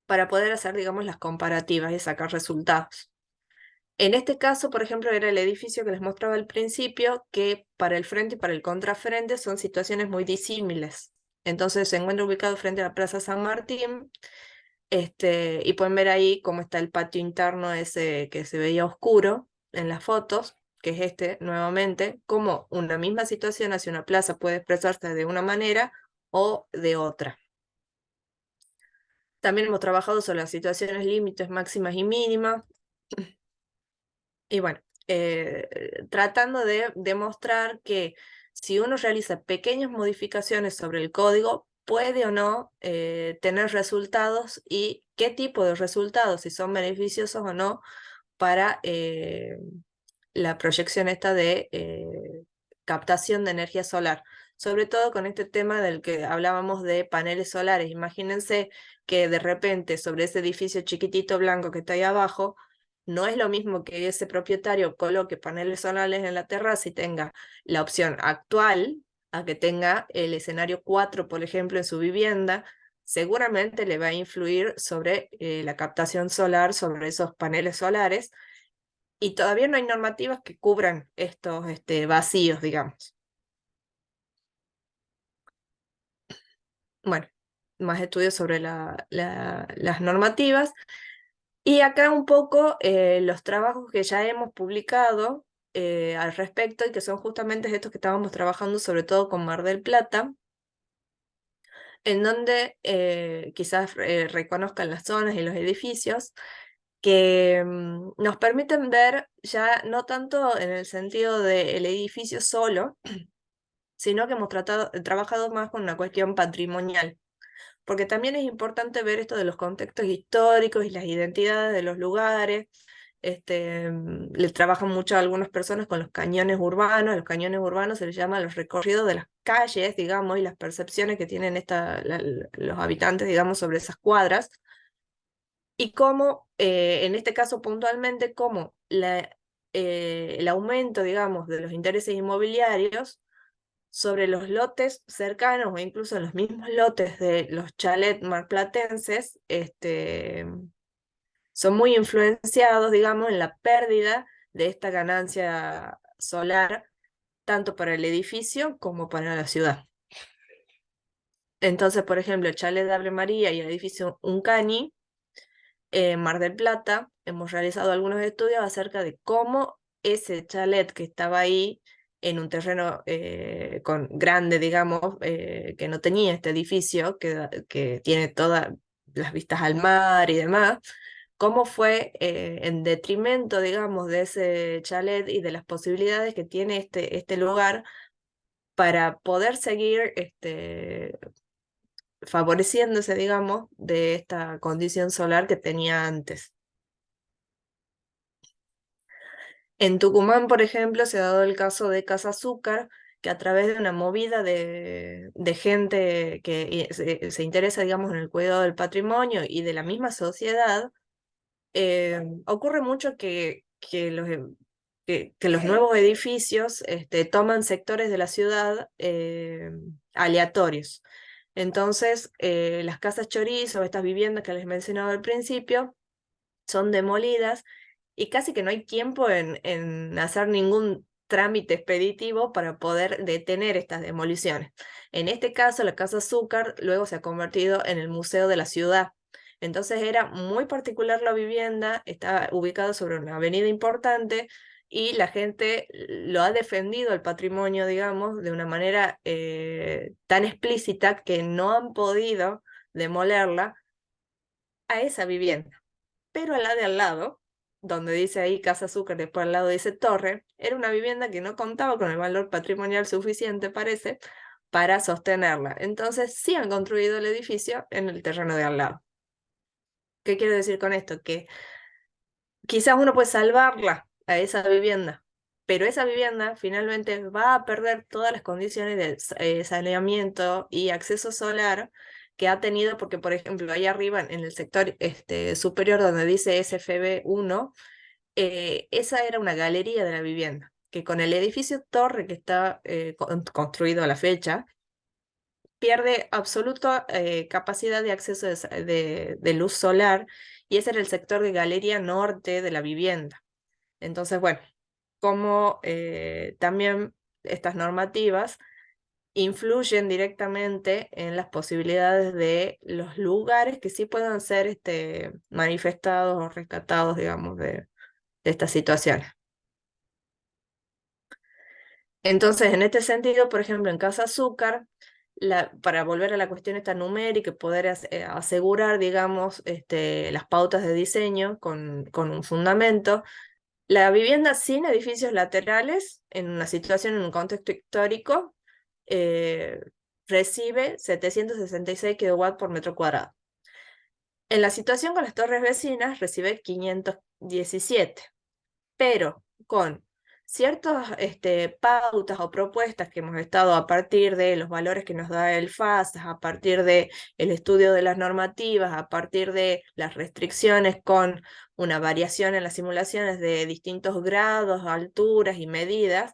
para poder hacer, digamos, las comparativas y sacar resultados. En este caso, por ejemplo, era el edificio que les mostraba al principio, que para el frente y para el contrafrente son situaciones muy disímiles. Entonces se encuentra ubicado frente a la Plaza San Martín, y pueden ver ahí cómo está el patio interno ese que se veía oscuro en las fotos, que es nuevamente, cómo una misma situación hacia una plaza puede expresarse de una manera o de otra. También hemos trabajado sobre las situaciones límites máximas y mínimas. Y bueno, tratando de demostrar que si uno realiza pequeñas modificaciones sobre el código, puede o no tener resultados y qué tipo de resultados, si son beneficiosos o no para la proyección esta de captación de energía solar. Sobre todo con este tema del que hablábamos de paneles solares. Imagínense que de repente sobre ese edificio chiquitito blanco que está ahí abajo, no es lo mismo que ese propietario coloque paneles solares en la terraza y tenga la opción actual a que tenga el escenario 4, por ejemplo, en su vivienda. Seguramente le va a influir sobre la captación solar, sobre esos paneles solares, y todavía no hay normativas que cubran estos vacíos, digamos. Bueno, más estudios sobre las normativas. Y acá un poco los trabajos que ya hemos publicado al respecto, y que son justamente estos que estábamos trabajando sobre todo con Mar del Plata, en donde quizás reconozcan las zonas y los edificios que nos permiten ver ya no tanto en el sentido del edificio solo, sino que hemos trabajado más con una cuestión patrimonial. Porque también es importante ver esto de los contextos históricos y las identidades de los lugares. Le trabajan mucho a algunas personas con los cañones urbanos. Los cañones urbanos se les llama los recorridos de las calles, digamos, y las percepciones que tienen los habitantes, digamos, sobre esas cuadras. Y cómo, en este caso puntualmente, cómo el aumento, digamos, de los intereses inmobiliarios sobre los lotes cercanos o incluso los mismos lotes de los chalets marplatenses, son muy influenciados, digamos, en la pérdida de esta ganancia solar, tanto para el edificio como para la ciudad. Entonces, por ejemplo, el chalet de Ave María y el edificio Uncañi, en Mar del Plata, hemos realizado algunos estudios acerca de cómo ese chalet que estaba ahí en un terreno grande, digamos, que no tenía este edificio, que tiene todas las vistas al mar y demás, cómo fue en detrimento, digamos, de ese chalet y de las posibilidades que tiene este lugar para poder seguir favoreciéndose, digamos, de esta condición solar que tenía antes. En Tucumán, por ejemplo, se ha dado el caso de Casa Azúcar, que a través de una movida de gente que se interesa, digamos, en el cuidado del patrimonio y de la misma sociedad, ocurre mucho que los nuevos edificios toman sectores de la ciudad aleatorios. Entonces, las casas chorizo, estas viviendas que les mencionaba al principio, son demolidas y casi que no hay tiempo en hacer ningún trámite expeditivo para poder detener estas demoliciones. En este caso, la Casa Zúcar luego se ha convertido en el museo de la ciudad. Entonces era muy particular la vivienda, está ubicada sobre una avenida importante y la gente lo ha defendido el patrimonio, digamos, de una manera tan explícita que no han podido demolerla a esa vivienda. Pero a la de al lado, donde dice ahí Casa Zúcar, después al lado dice Torre, era una vivienda que no contaba con el valor patrimonial suficiente, parece, para sostenerla. Entonces sí han construido el edificio en el terreno de al lado. ¿Qué quiero decir con esto? Que quizás uno puede salvarla a esa vivienda, pero esa vivienda finalmente va a perder todas las condiciones de saneamiento y acceso solar que ha tenido, porque por ejemplo ahí arriba en el sector superior donde dice SFB 1, esa era una galería de la vivienda, que con el edificio Torre que está construido a la fecha, pierde absoluta capacidad de acceso de luz solar, y ese era el sector de galería norte de la vivienda. Entonces, bueno, como también estas normativas influyen directamente en las posibilidades de los lugares que sí puedan ser manifestados o rescatados, digamos, de estas situaciones. Entonces, en este sentido, por ejemplo, en Casa Zúcar, para volver a la cuestión esta numérica y poder asegurar, digamos, las pautas de diseño con un fundamento, la vivienda sin edificios laterales, en una situación, en un contexto histórico, recibe 766 kW por metro cuadrado. En la situación con las torres vecinas recibe 517, pero con ciertas pautas o propuestas que hemos estado a partir de los valores que nos da el FAS, a partir del estudio de las normativas, a partir de las restricciones con una variación en las simulaciones de distintos grados, alturas y medidas,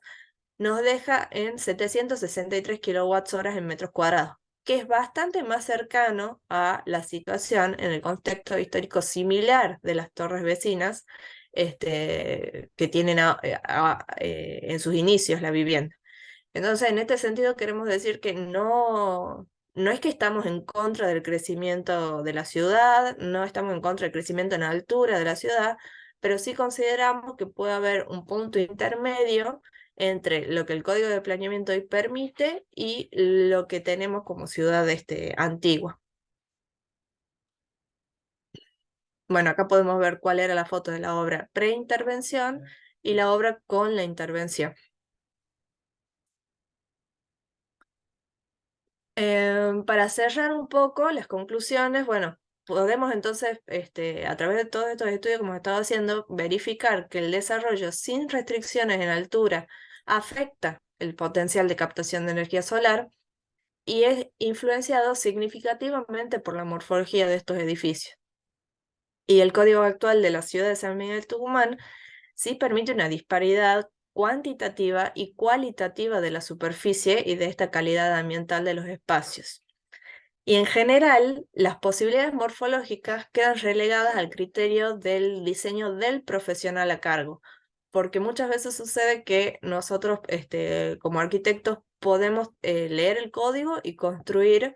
nos deja en 763 kWh en metros cuadrados, que es bastante más cercano a la situación en el contexto histórico similar de las torres vecinas, que tienen en sus inicios la vivienda. Entonces, en este sentido queremos decir que no es que estamos en contra del crecimiento de la ciudad, no estamos en contra del crecimiento en altura de la ciudad, pero sí consideramos que puede haber un punto intermedio entre lo que el Código de Planeamiento hoy permite y lo que tenemos como ciudad antigua. Bueno, acá podemos ver cuál era la foto de la obra pre-intervención y la obra con la intervención. Para cerrar un poco las conclusiones, bueno, podemos entonces, a través de todos estos estudios que hemos estado haciendo, verificar que el desarrollo sin restricciones en altura afecta el potencial de captación de energía solar y es influenciado significativamente por la morfología de estos edificios. Y el código actual de la ciudad de San Miguel Tucumán sí permite una disparidad cuantitativa y cualitativa de la superficie y de esta calidad ambiental de los espacios. Y en general, las posibilidades morfológicas quedan relegadas al criterio del diseño del profesional a cargo, porque muchas veces sucede que nosotros, como arquitectos, podemos leer el código y construir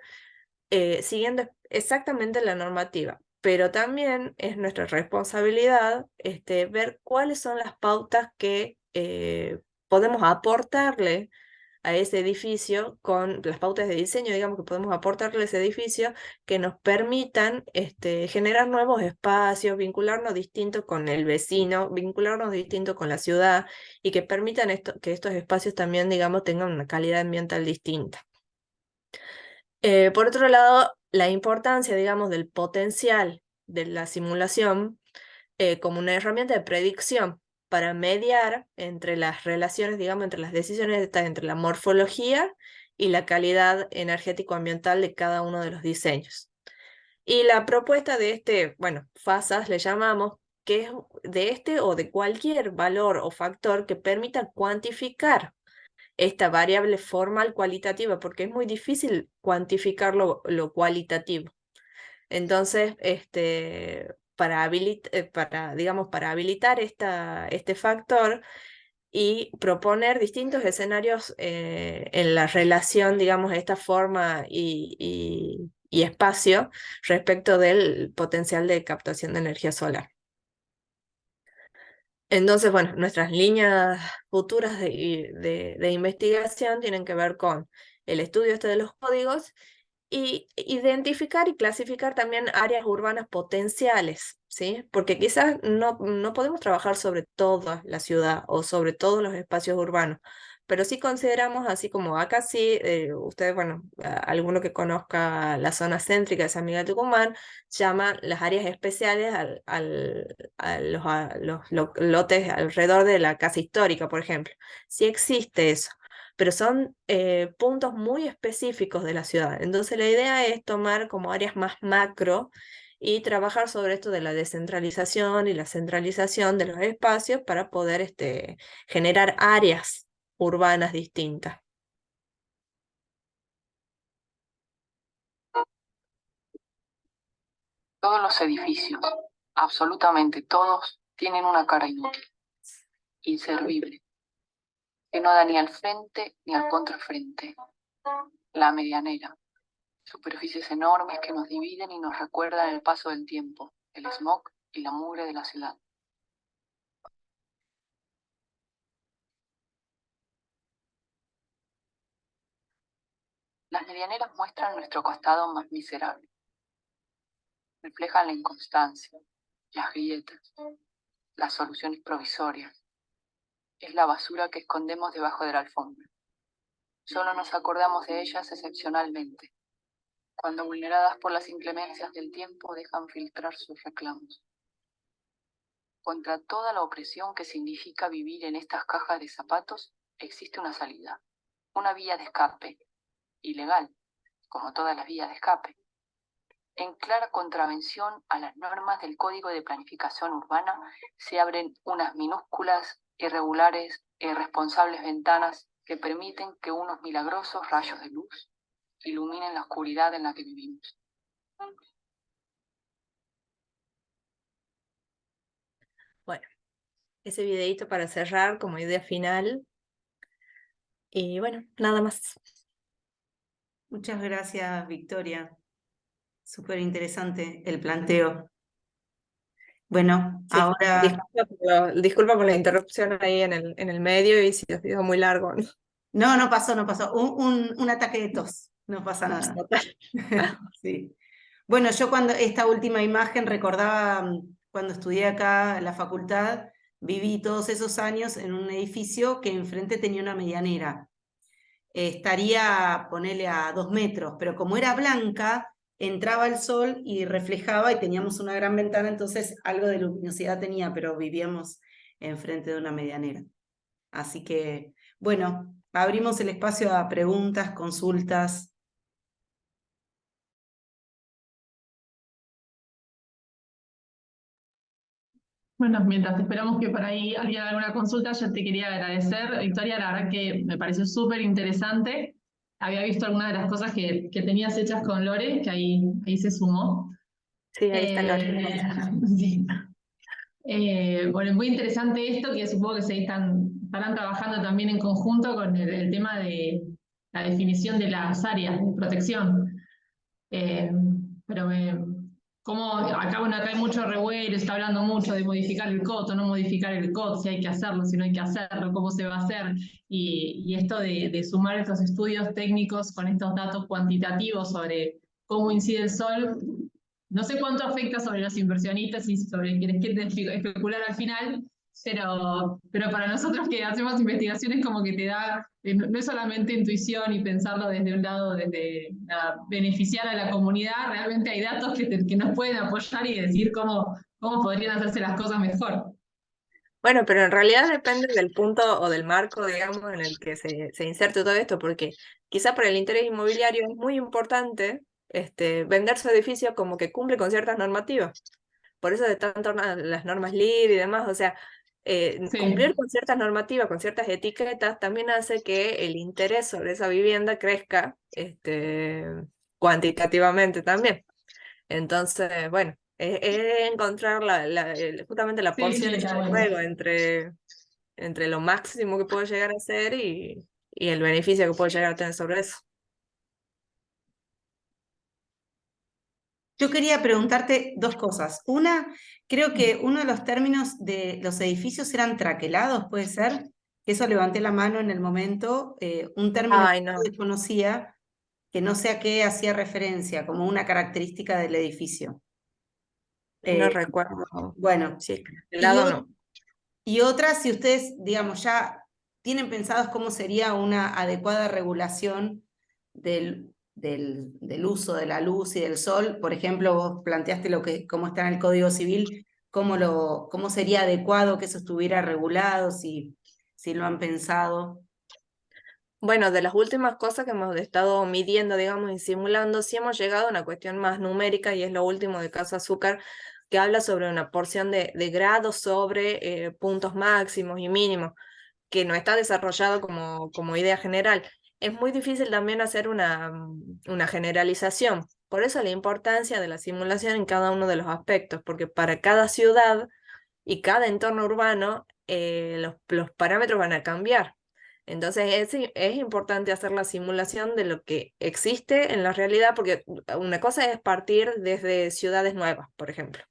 siguiendo exactamente la normativa, pero también es nuestra responsabilidad ver cuáles son las pautas que podemos aportarle a ese edificio, con las pautas de diseño, digamos, que podemos aportarle a ese edificio, que nos permitan generar nuevos espacios, vincularnos distinto con el vecino, vincularnos distinto con la ciudad, y que permitan que estos espacios también, digamos, tengan una calidad ambiental distinta. Por otro lado, la importancia, digamos, del potencial de la simulación como una herramienta de predicción para mediar entre las relaciones, digamos, entre las decisiones, entre la morfología y la calidad energético-ambiental de cada uno de los diseños. Y la propuesta de bueno, FASAS le llamamos, que es de o de cualquier valor o factor que permita cuantificar esta variable formal cualitativa, porque es muy difícil cuantificar lo cualitativo. Entonces, para habilitar este factor, y proponer distintos escenarios en la relación, digamos, de esta forma y espacio respecto del potencial de captación de energía solar. Entonces, bueno, nuestras líneas futuras de investigación tienen que ver con el estudio de los códigos y identificar y clasificar también áreas urbanas potenciales, ¿sí? Porque quizás no podemos trabajar sobre toda la ciudad o sobre todos los espacios urbanos, pero sí consideramos, así como acá sí, ustedes, bueno, alguno que conozca la zona céntrica de San Miguel de Tucumán, llama las áreas especiales a los lotes alrededor de la casa histórica, por ejemplo. Sí existe eso, pero son puntos muy específicos de la ciudad. Entonces la idea es tomar como áreas más macro y trabajar sobre esto de la descentralización y la centralización de los espacios para poder generar áreas urbanas distintas. Todos los edificios, absolutamente todos, tienen una cara inútil, inservible, que no da ni al frente ni al contrafrente. La medianera, superficies enormes que nos dividen y nos recuerdan el paso del tiempo, el smog y la mugre de la ciudad. Las medianeras muestran nuestro costado más miserable. Reflejan la inconstancia, las grietas, las soluciones provisorias. Es la basura que escondemos debajo de la alfombra. Solo nos acordamos de ellas excepcionalmente, cuando vulneradas por las inclemencias del tiempo dejan filtrar sus reclamos. Contra toda la opresión que significa vivir en estas cajas de zapatos, existe una salida, una vía de escape, ilegal, como todas las vías de escape, en clara contravención a las normas del Código de Planificación Urbana. Se abren unas minúsculas, irregulares e irresponsables ventanas que permiten que unos milagrosos rayos de luz iluminen la oscuridad en la que vivimos. Bueno, ese videíto para cerrar como idea final. Y bueno, nada más. Muchas gracias, Victoria. Súper interesante el planteo. Bueno, Sí, ahora... disculpa por la interrupción ahí en el medio y si ha sido muy largo, ¿no? No pasó. Un ataque de tos, no pasa nada. Sí. Bueno, yo cuando esta última imagen recordaba cuando estudié acá en la facultad, viví todos esos años en un edificio que enfrente tenía una medianera. Estaría, ponele a 2 metros, pero como era blanca, entraba el sol y reflejaba y teníamos una gran ventana, entonces algo de luminosidad tenía, pero vivíamos enfrente de una medianera. Así que, bueno, abrimos el espacio a preguntas, consultas. Bueno, mientras esperamos que por ahí haya alguna consulta, yo te quería agradecer, Victoria, la verdad que me pareció súper interesante. Había visto algunas de las cosas que tenías hechas con Lore, que ahí se sumó. Sí, ahí está Lore. Sí. Bueno, muy interesante esto, que supongo que estarán trabajando también en conjunto con el tema de la definición de las áreas de protección. Pero como acá, bueno, acá hay mucho revuelo, se está hablando mucho de modificar el COT o no modificar el COT, si hay que hacerlo, si no hay que hacerlo, cómo se va a hacer, y esto de sumar estos estudios técnicos con estos datos cuantitativos sobre cómo incide el sol. No sé cuánto afecta sobre los inversionistas y sobre quienes quieren especular al final, pero para nosotros que hacemos investigaciones como que te da, no es solamente intuición y pensarlo desde un lado, desde beneficiar a la comunidad, realmente hay datos que nos pueden apoyar y decir cómo podrían hacerse las cosas mejor. Bueno, pero en realidad depende del punto o del marco, digamos, en el que se inserte todo esto, porque quizá para el interés inmobiliario es muy importante vender su edificio como que cumple con ciertas normativas. Por eso de tanto las normas LEED y demás, o sea, cumplir con ciertas normativas, con ciertas etiquetas, también hace que el interés sobre esa vivienda crezca cuantitativamente también. Entonces, bueno, es encontrar justamente la porción está de bueno. juego entre entre lo máximo que puedo llegar a hacer y el beneficio que puedo llegar a tener sobre eso. Yo quería preguntarte dos cosas. Una, creo que uno de los términos de los edificios eran traquelados, ¿puede ser? Eso levanté la mano en el momento, un término Ay, que no, yo desconocía, que no sé a qué hacía referencia, como una característica del edificio. no recuerdo. Bueno, Sí, el y, lado o- no. y otra, si ustedes, digamos, ya tienen pensados cómo sería una adecuada regulación del uso de la luz y del sol. Por ejemplo, vos planteaste cómo está en el Código Civil, cómo sería adecuado que eso estuviera regulado, si lo han pensado. Bueno, de las últimas cosas que hemos estado midiendo, digamos, y simulando, sí hemos llegado a una cuestión más numérica y es lo último de Caso Azúcar, que habla sobre una porción de grados sobre puntos máximos y mínimos, que no está desarrollado como idea general. Es muy difícil también hacer una generalización. Por eso la importancia de la simulación en cada uno de los aspectos, porque para cada ciudad y cada entorno urbano los parámetros van a cambiar. Entonces es importante hacer la simulación de lo que existe en la realidad, porque una cosa es partir desde ciudades nuevas, por ejemplo,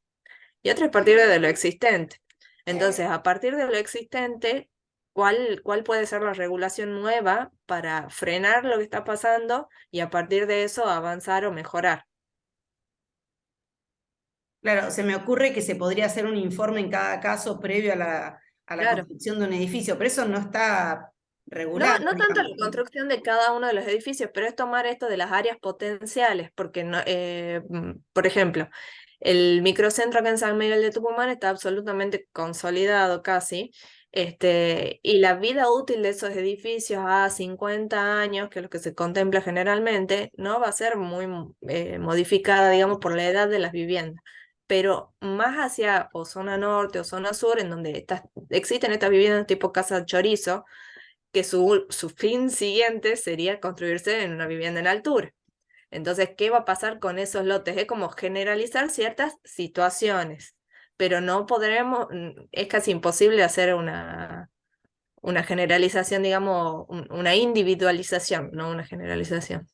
y otra es partir de lo existente. Entonces, a partir de lo existente, ¿cuál puede ser la regulación nueva para frenar lo que está pasando y a partir de eso avanzar o mejorar? Claro, se me ocurre que se podría hacer un informe en cada caso previo a la Claro. construcción de un edificio, pero eso no está No, regulado, no tanto la digamos. construcción de cada uno de los edificios, pero es tomar esto de las áreas potenciales, porque, por ejemplo, el microcentro acá en San Miguel de Tucumán está absolutamente consolidado casi, y la vida útil de esos edificios a 50 años, que es lo que se contempla generalmente, no va a ser muy modificada, digamos, por la edad de las viviendas. Pero más hacia o zona norte o zona sur, en donde existen estas viviendas tipo casa chorizo, que su fin siguiente sería construirse en una vivienda en altura. Entonces, ¿qué va a pasar con esos lotes? Es como generalizar ciertas situaciones, pero no podremos, es casi imposible hacer una generalización, digamos, una individualización, no una generalización.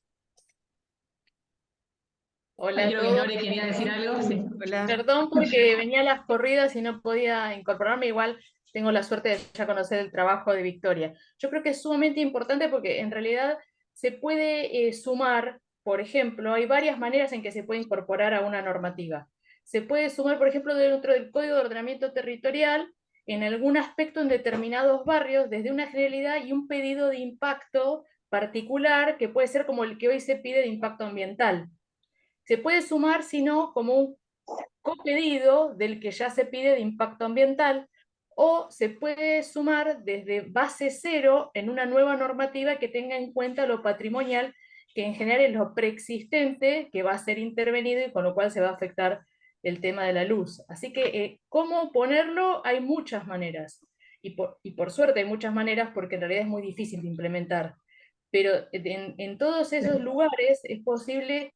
Hola Hola Creo que a Lore todos. quería decir algo. Sí. Hola. Perdón porque venía a las corridas y no podía incorporarme. Igual tengo la suerte de ya conocer el trabajo de Victoria. Yo creo que es sumamente importante porque en realidad se puede sumar, por ejemplo, hay varias maneras en que se puede incorporar a una normativa. Se puede sumar, por ejemplo, dentro del Código de Ordenamiento Territorial, en algún aspecto en determinados barrios, desde una generalidad y un pedido de impacto particular, que puede ser como el que hoy se pide de impacto ambiental. Se puede sumar, si no, como un copedido del que ya se pide de impacto ambiental, o se puede sumar desde base cero en una nueva normativa que tenga en cuenta lo patrimonial, que en general es lo preexistente, que va a ser intervenido y con lo cual se va a afectar el tema de la luz. Así que, ¿cómo ponerlo? Hay muchas maneras. Y por suerte hay muchas maneras porque en realidad es muy difícil de implementar. Pero en todos esos lugares es posible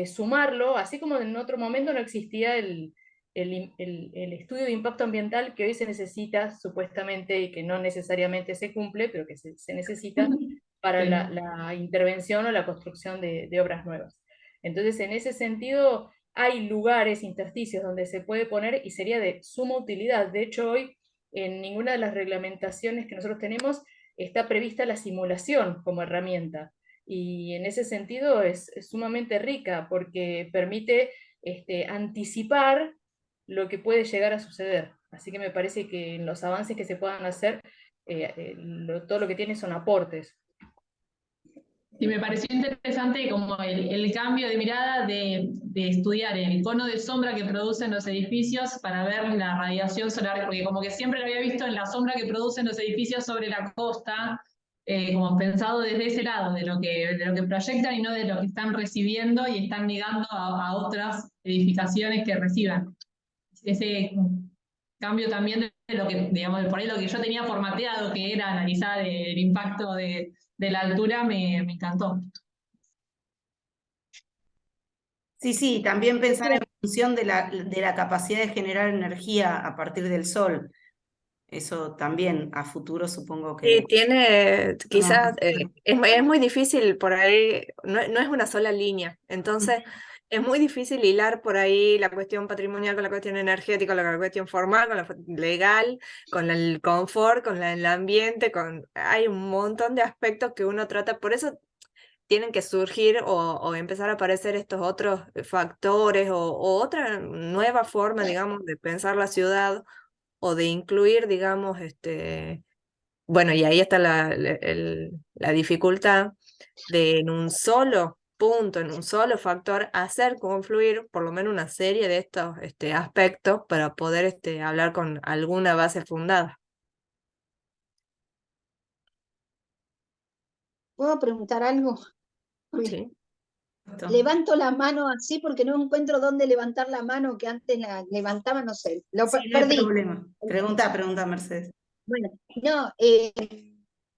sumarlo, así como en otro momento no existía el estudio de impacto ambiental que hoy se necesita supuestamente y que no necesariamente se cumple, pero que se necesita para la intervención o la construcción de obras nuevas. Entonces, en ese sentido, hay lugares, intersticios donde se puede poner y sería de suma utilidad. De hecho, hoy en ninguna de las reglamentaciones que nosotros tenemos está prevista la simulación como herramienta. Y en ese sentido es sumamente rica porque permite anticipar lo que puede llegar a suceder. Así que me parece que en los avances que se puedan hacer, todo lo que tiene son aportes. Y me pareció interesante como el cambio de mirada de estudiar el cono de sombra que producen los edificios para ver la radiación solar, porque como que siempre lo había visto en la sombra que producen los edificios sobre la costa, como pensado desde ese lado, de lo que proyectan y no de lo que están recibiendo y están negando a otras edificaciones que reciban. Ese cambio también de lo que, digamos, por ahí lo que yo tenía formateado, que era analizar el impacto de la altura, me encantó. Sí, sí, también pensar en función de la capacidad de generar energía a partir del sol. Eso también a futuro supongo Sí, que... tiene, quizás Bueno, es muy difícil por ahí, no es una sola línea, entonces es muy difícil hilar por ahí la cuestión patrimonial con la cuestión energética, con la cuestión formal, con la legal, con el confort, con el ambiente, hay un montón de aspectos que uno trata, por eso tienen que surgir o empezar a aparecer estos otros factores o otra nueva forma, digamos, de pensar la ciudad o de incluir, digamos, bueno, y ahí está la dificultad de en un solo punto, en un solo factor, hacer confluir por lo menos una serie de estos aspectos para poder hablar con alguna base fundada. ¿Puedo preguntar algo? Porque Sí. levanto la mano así porque no encuentro dónde levantar la mano que antes la levantaba, no sé, sí, no hay perdí. problema. Pregunta, Mercedes. Bueno, no,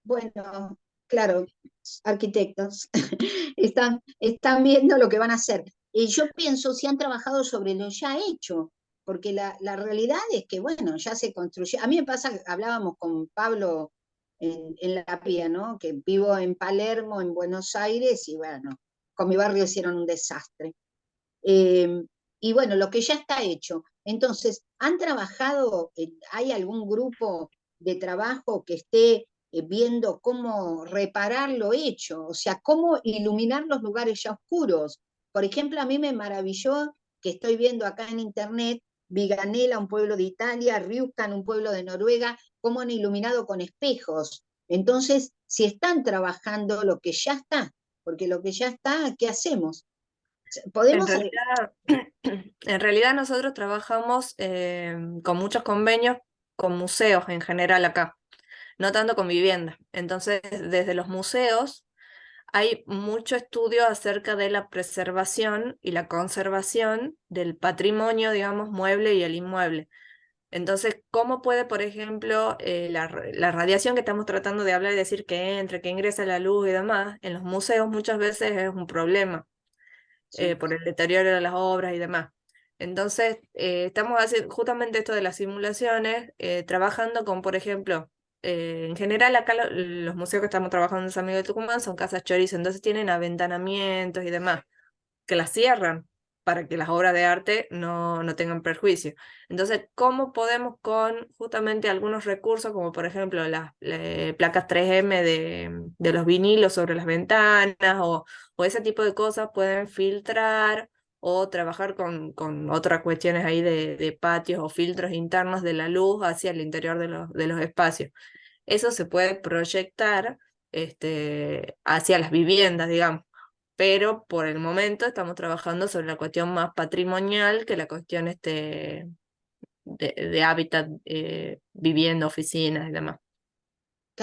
bueno, claro, arquitectos están viendo lo que van a hacer. Yo pienso si han trabajado sobre lo ya hecho, porque la realidad es que, bueno, ya se construyó. A mí me pasa, hablábamos con Pablo en La Pía, ¿no? Que vivo en Palermo, en Buenos Aires, y bueno, con mi barrio hicieron un desastre. Y bueno, lo que ya está hecho. Entonces, ¿han trabajado, hay algún grupo de trabajo que esté viendo cómo reparar lo hecho? O sea, cómo iluminar los lugares ya oscuros. Por ejemplo, a mí me maravilló que estoy viendo acá en internet Viganela, un pueblo de Italia, Ryukan, un pueblo de Noruega, cómo han iluminado con espejos. Entonces, si están trabajando lo que ya está, porque lo que ya está, ¿qué hacemos? En Podemos realidad, en realidad nosotros trabajamos con muchos convenios con museos en general acá, no tanto con vivienda. Entonces, desde los museos hay mucho estudio acerca de la preservación y la conservación del patrimonio, digamos, mueble y el inmueble. Entonces, ¿cómo puede, por ejemplo, la radiación que estamos tratando de hablar y decir que entre, que ingresa la luz y demás, en los museos muchas veces es un problema por el deterioro de las obras y demás? Entonces, estamos haciendo justamente esto de las simulaciones, trabajando con, por ejemplo, en general acá los museos que estamos trabajando en San Miguel de Tucumán son casas chorizo, entonces tienen aventanamientos y demás que las cierran para que las obras de arte no tengan perjuicio. Entonces, ¿cómo podemos con justamente algunos recursos, como por ejemplo las placas 3M de los vinilos sobre las ventanas o ese tipo de cosas, pueden filtrar o trabajar con otras cuestiones ahí de patios o filtros internos de la luz hacia el interior de los espacios? Eso se puede proyectar hacia las viviendas, digamos, pero por el momento estamos trabajando sobre la cuestión más patrimonial que la cuestión de hábitat, vivienda, oficinas y demás.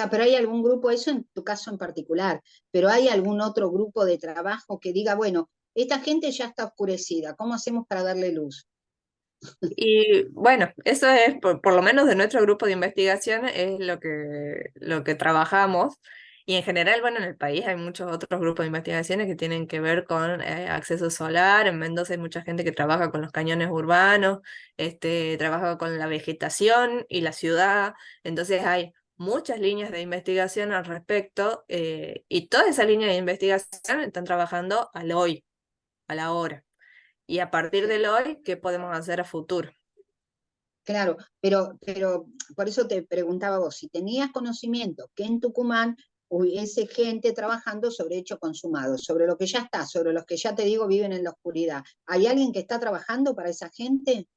pero hay algún grupo, eso en tu caso en particular, pero hay algún otro grupo de trabajo que diga, bueno, esta gente ya está oscurecida, ¿cómo hacemos para darle luz? Y bueno, eso es, por lo menos de nuestro grupo de investigación, es lo que trabajamos. Y en general, bueno, en el país hay muchos otros grupos de investigaciones que tienen que ver con acceso solar. En Mendoza hay mucha gente que trabaja con los cañones urbanos, trabaja con la vegetación y la ciudad. Entonces hay muchas líneas de investigación al respecto, y todas esas líneas de investigación están trabajando al hoy, a la hora. Y a partir del hoy, ¿qué podemos hacer a futuro? Claro, pero por eso te preguntaba vos, si tenías conocimiento que en Tucumán hubiese gente trabajando sobre hecho consumado, sobre lo que ya está, sobre los que ya te digo viven en la oscuridad. ¿Hay alguien que está trabajando para esa gente?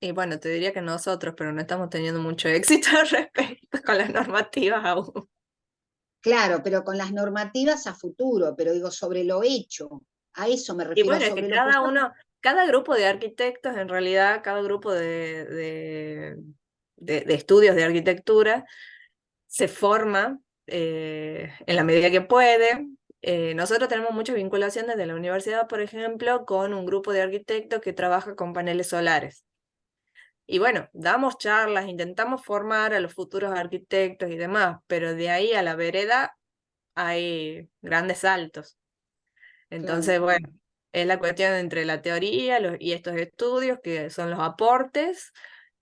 Y bueno, te diría que nosotros, pero no estamos teniendo mucho éxito al respecto con las normativas aún. Claro, pero con las normativas a futuro, pero digo sobre lo hecho, a eso me Y refiero, bueno, es que sobre lo que está. cada grupo de arquitectos, en realidad, cada grupo de estudios de arquitectura se forma en la medida que puede. Nosotros tenemos mucha vinculación desde la universidad, por ejemplo, con un grupo de arquitectos que trabaja con paneles solares. Y bueno, damos charlas, intentamos formar a los futuros arquitectos y demás, pero de ahí a la vereda hay grandes saltos. Claro, Entonces, bueno, es la cuestión entre la teoría y estos estudios que son los aportes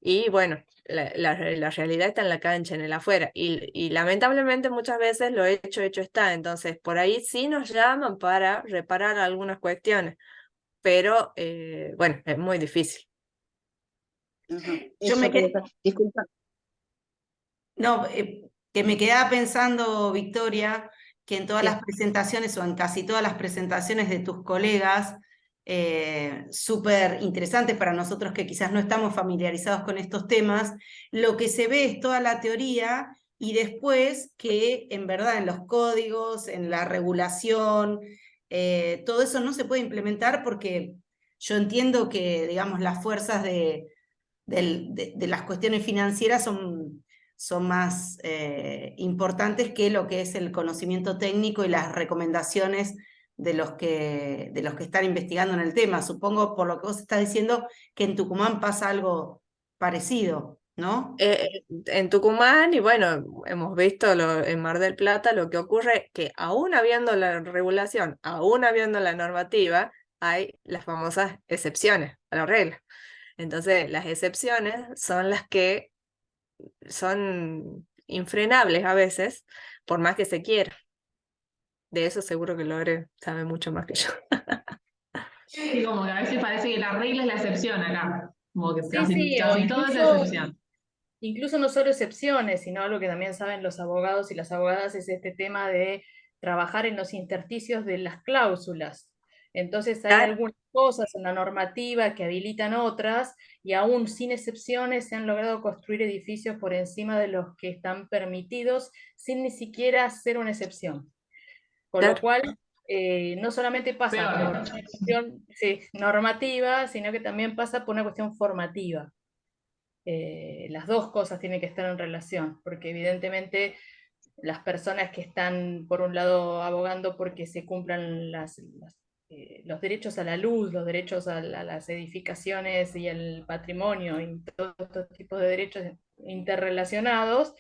Y bueno, la realidad está en la cancha, en el afuera. Y lamentablemente muchas veces lo hecho está. Entonces, por ahí sí nos llaman para reparar algunas cuestiones. Pero bueno, es muy difícil. Yo Eso me que quedé, disculpa. no, que me quedaba pensando, Victoria, que en todas Sí. las presentaciones o en casi todas las presentaciones de tus colegas, súper interesantes para nosotros que quizás no estamos familiarizados con estos temas, lo que se ve es toda la teoría y después que en verdad en los códigos, en la regulación, todo eso no se puede implementar porque yo entiendo que, digamos, las fuerzas de las cuestiones financieras son más importantes que lo que es el conocimiento técnico y las recomendaciones de los que están investigando en el tema. Supongo, por lo que vos estás diciendo, que en Tucumán pasa algo parecido, ¿no? En Tucumán, y bueno, hemos visto en Mar del Plata lo que ocurre, que aún habiendo la regulación, aún habiendo la normativa, hay las famosas excepciones a la regla. Entonces, las excepciones son las que son infrenables a veces, por más que se quiera. De eso seguro que Lore sabe mucho más que yo. Sí, como que a veces parece que la regla es la excepción acá. Como que Sí, casi, sí, o casi todo es incluso, excepción. incluso no solo excepciones, sino algo que también saben los abogados y las abogadas es este tema de trabajar en los intersticios de las cláusulas. Entonces hay Claro, algunas cosas en la normativa que habilitan otras y aún sin excepciones se han logrado construir edificios por encima de los que están permitidos sin ni siquiera hacer una excepción. Con lo claro. cual, no solamente pasa por Peor. una cuestión sí, normativa, sino que también pasa por una cuestión formativa. Las dos cosas tienen que estar en relación, porque evidentemente las personas que están, por un lado, abogando porque se cumplan los derechos a la luz, los derechos a las edificaciones y el patrimonio, y todo este tipo de derechos interrelacionados,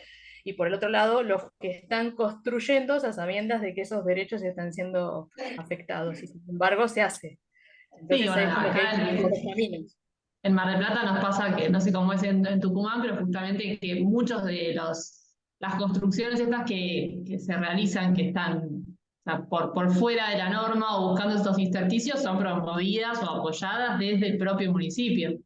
y por el otro lado, los que están construyendo a sabiendas de que esos derechos están siendo afectados, y sin embargo se hace. Sí, Entonces bueno, hay como que acá hay distintos caminos. en Mar del Plata nos pasa que, no sé cómo es en Tucumán, pero justamente que muchos de las construcciones estas que se realizan, que están o sea, por fuera de la norma o buscando estos intersticios, son promovidas o apoyadas desde el propio municipio.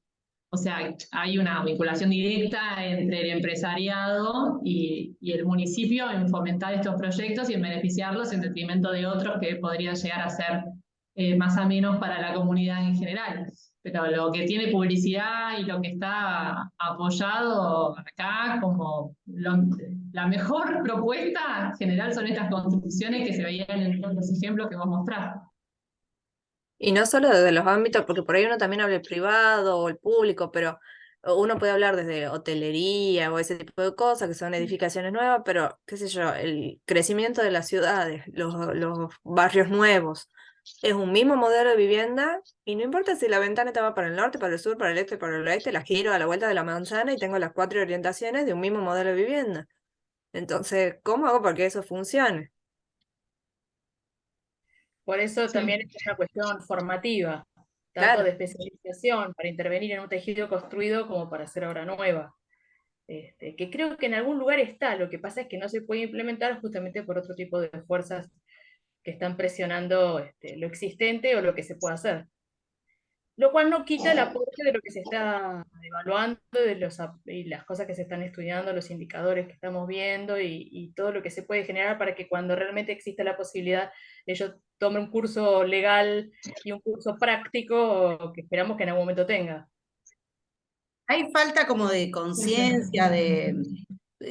O sea, hay una vinculación directa entre el empresariado y el municipio en fomentar estos proyectos y en beneficiarlos en detrimento de otros que podrían llegar a ser más a menos para la comunidad en general. Pero lo que tiene publicidad y lo que está apoyado acá como la mejor propuesta en general son estas construcciones que se veían en todos los ejemplos que vos mostraste. Y no solo desde los ámbitos, porque por ahí uno también habla el privado o el público, pero uno puede hablar desde hotelería o ese tipo de cosas, que son edificaciones nuevas, pero qué sé yo, el crecimiento de las ciudades, los barrios nuevos, es un mismo modelo de vivienda y no importa si la ventana estaba para el norte, para el sur, para el este, para el oeste, la giro a la vuelta de la manzana y tengo las 4 orientaciones de un mismo modelo de vivienda. Entonces, ¿cómo hago para que eso funcione? Por eso Sí. también es una cuestión formativa, tanto Claro. de especialización para intervenir en un tejido construido como para hacer obra nueva. Que creo que en algún lugar está, lo que pasa es que no se puede implementar justamente por otro tipo de fuerzas que están presionando lo existente o lo que se puede hacer. Lo cual no quita el aporte de lo que se está evaluando, y las cosas que se están estudiando, los indicadores que estamos viendo y todo lo que se puede generar para que cuando realmente exista la posibilidad ellos tomen un curso legal y un curso práctico que esperamos que en algún momento tenga. Hay falta como de conciencia,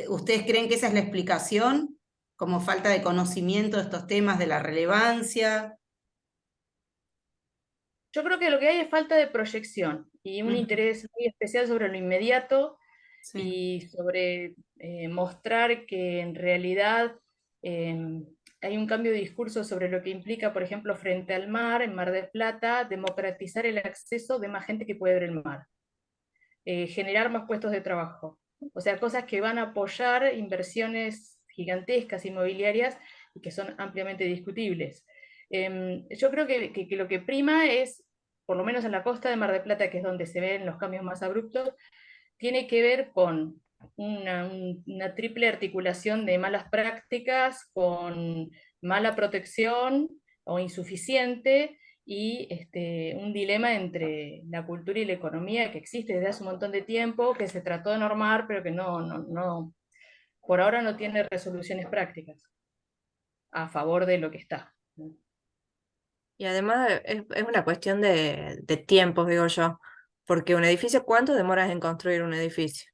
¿ustedes creen que esa es la explicación? Como falta de conocimiento de estos temas, de la relevancia. Yo creo que lo que hay es falta de proyección y un interés muy especial sobre lo inmediato Sí. y sobre mostrar que en realidad hay un cambio de discurso sobre lo que implica, por ejemplo, frente al mar, en Mar del Plata, democratizar el acceso de más gente que puede ver el mar, generar más puestos de trabajo. O sea, cosas que van a apoyar inversiones gigantescas inmobiliarias y que son ampliamente discutibles. Yo creo que lo que prima es, por lo menos en la costa de Mar del Plata, que es donde se ven los cambios más abruptos, tiene que ver con una triple articulación de malas prácticas, con mala protección o insuficiente, y un dilema entre la cultura y la economía que existe desde hace un montón de tiempo, que se trató de normar, pero que por ahora no tiene resoluciones prácticas a favor de lo que está. Y además es una cuestión de tiempos, digo yo, porque un edificio, ¿cuánto demoras en construir un edificio?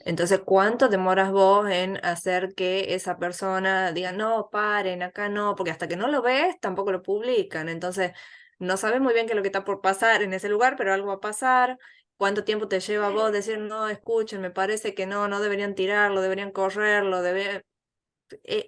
Entonces, ¿cuánto demoras vos en hacer que esa persona diga, no, paren, acá no? Porque hasta que no lo ves, tampoco lo publican. Entonces, no sabes muy bien qué es lo que está por pasar en ese lugar, pero algo va a pasar. ¿Cuánto tiempo te lleva a vos decir, no, escuchen, me parece que no deberían tirarlo, deberían correrlo,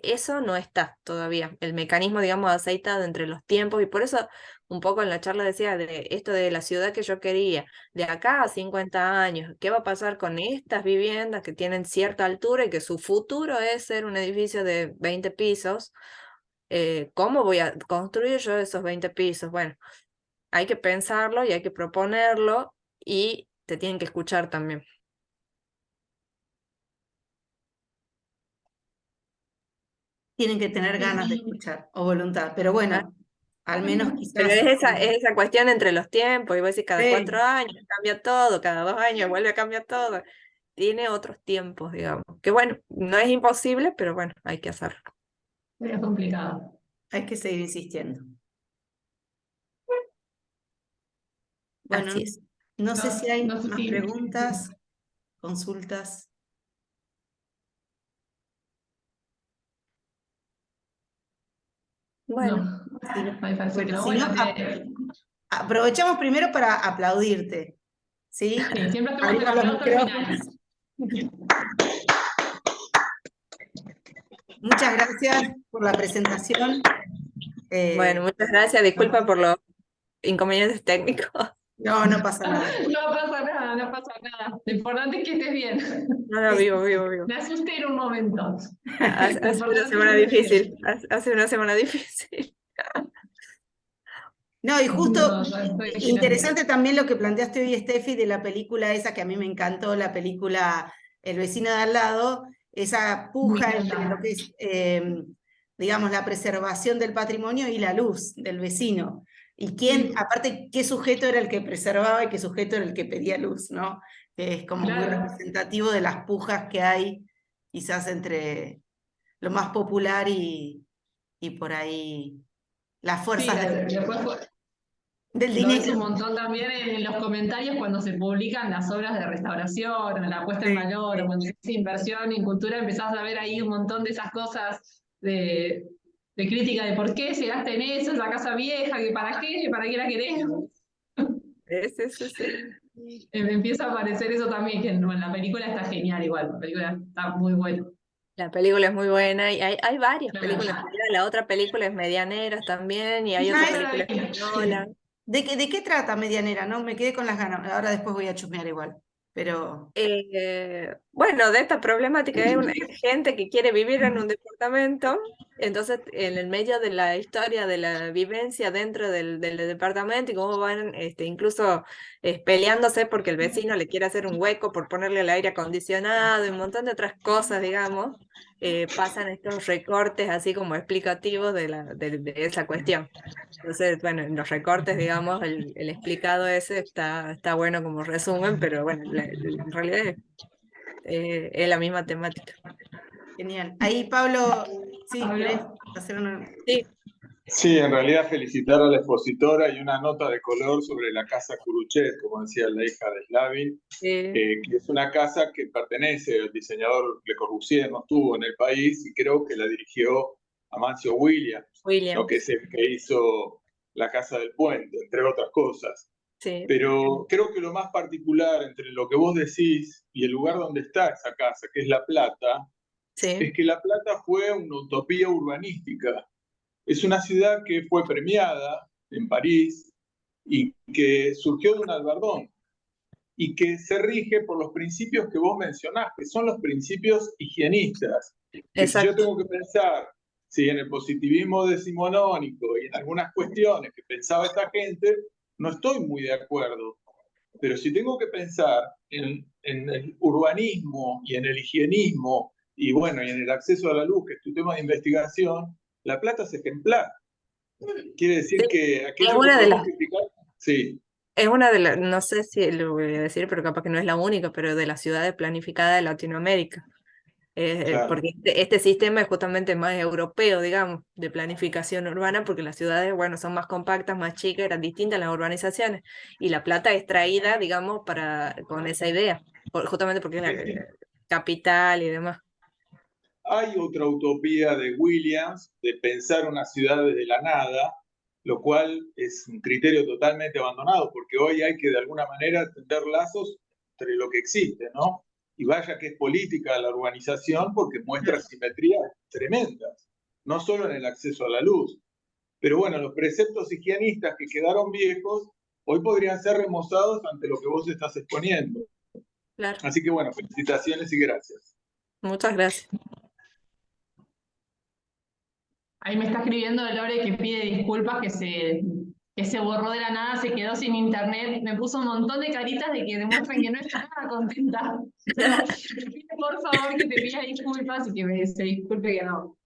eso no está todavía, el mecanismo, digamos, aceitado entre los tiempos, y por eso un poco en la charla decía de esto de la ciudad que yo quería, de acá a 50 años, ¿qué va a pasar con estas viviendas que tienen cierta altura y que su futuro es ser un edificio de 20 pisos? ¿Cómo voy a construir yo esos 20 pisos? Bueno, hay que pensarlo y hay que proponerlo, y te tienen que escuchar también. Tienen que tener ganas de escuchar o voluntad, pero bueno, al menos Pero quizás. es esa cuestión entre los tiempos, y vos decís cada Sí. 4 años cambia todo, cada 2 años vuelve a cambiar todo. Tiene otros tiempos, digamos. Que bueno, no es imposible, pero bueno, hay que hacerlo. Es complicado. Hay que seguir insistiendo. Bueno, Así es. no sé si hay No sé más si- preguntas, consultas. Bueno, No, me parece Bueno, que no. si Bueno, no, aprovechamos primero para aplaudirte, ¿sí? sí, siempre hacemos el Abrimos los aplauso al final. micrófonos. Muchas gracias por la presentación. bueno, muchas gracias. Disculpa por los inconvenientes técnicos. No pasa nada. No pasa nada, no pasa nada. Lo importante es que estés bien. No, vivo. Me asusté en un momento. Hace Lo una importante semana es que estés difícil. bien. Hace una semana difícil. No, y justo No, estoy interesante también lo que planteaste hoy, Steffi, de la película esa que a mí me encantó, la película El vecino de al lado, esa puja entre lo que es, digamos, la preservación del patrimonio y la luz del vecino. Y quién, aparte, qué sujeto era el que preservaba y qué sujeto era el que pedía luz, ¿no? Que es como muy Claro. representativo de las pujas que hay, quizás entre lo más popular y por ahí las Sí, fuerzas después del lo ves un dinero. montón también en los comentarios cuando se publican las obras de restauración, o la puesta en Sí, valor, sí. o cuando se hace inversión en cultura, empezás a ver ahí un montón de esas cosas de crítica de por qué se gasta en eso, esa casa vieja, que para qué la queremos. Sí. Empieza a aparecer eso también, que en la película está genial igual, la película está muy buena. La película es muy buena y hay varias Claro. películas. La otra película es Medianeras también, y hay Ah, otra esa película vi. española. ¿De qué trata Medianera? No, me quedé con las ganas. Ahora después voy a chusmear igual. Pero Bueno, de esta problemática es gente que quiere vivir en un departamento, entonces en el medio de la historia de la vivencia dentro del departamento, y cómo van incluso peleándose porque el vecino le quiere hacer un hueco por ponerle el aire acondicionado y un montón de otras cosas, digamos, pasan estos recortes así como explicativos de esa cuestión. Entonces, bueno, en los recortes, digamos, el explicado ese está bueno como resumen, pero bueno, en realidad es la misma temática. genial. Ahí, Pablo, sí, Pablo. ¿querés hacer una? Sí, Sí, en realidad felicitar a la expositora y una nota de color sobre la casa Curuchet, como decía la hija de Slavin, que es una casa que pertenece al diseñador Le Corbusier, no estuvo en el país y creo que la dirigió Amancio Williams, ¿no? Que es el que hizo La Casa del Puente, entre otras cosas. sí, Pero creo que lo más particular entre lo que vos decís y el lugar donde está esa casa, que es La Plata, sí, es que La Plata fue una utopía urbanística. Es una ciudad que fue premiada en París y que surgió de un albardón y que se rige por los principios que vos mencionás, que son los principios higienistas. Que si yo exacto. tengo que pensar en el positivismo decimonónico y en algunas cuestiones que pensaba esta gente, no estoy muy de acuerdo. Pero si tengo que pensar en el urbanismo y en el higienismo y bueno, y en el acceso a la luz, que es tu tema de investigación, La Plata es ejemplar. Quiere decir Sí, que es aquello que una de podemos las, criticar, sí, es una de las, no sé si lo voy a decir, pero capaz que no es la única, pero de las ciudades planificadas de Latinoamérica. claro. Porque este sistema es justamente más europeo, digamos, de planificación urbana, porque las ciudades, bueno, son más compactas, más chicas, eran distintas las urbanizaciones, y La Plata es traída, digamos, con esa idea, justamente porque es la Sí, sí. capital y demás. Hay otra utopía de Williams de pensar una ciudad desde la nada, lo cual es un criterio totalmente abandonado, porque hoy hay que de alguna manera tender lazos entre lo que existe, ¿no? Y vaya que es política la urbanización porque muestra simetrías tremendas, no solo en el acceso a la luz. Pero bueno, los preceptos higienistas que quedaron viejos hoy podrían ser remozados ante lo que vos estás exponiendo. Claro, Así que bueno, felicitaciones y gracias. muchas gracias. Ahí me está escribiendo Lore que pide disculpas, que se borró de la nada, se quedó sin internet. Me puso un montón de caritas de que demuestran que no está nada contenta. Pero por favor que te pida disculpas y que se disculpe que no.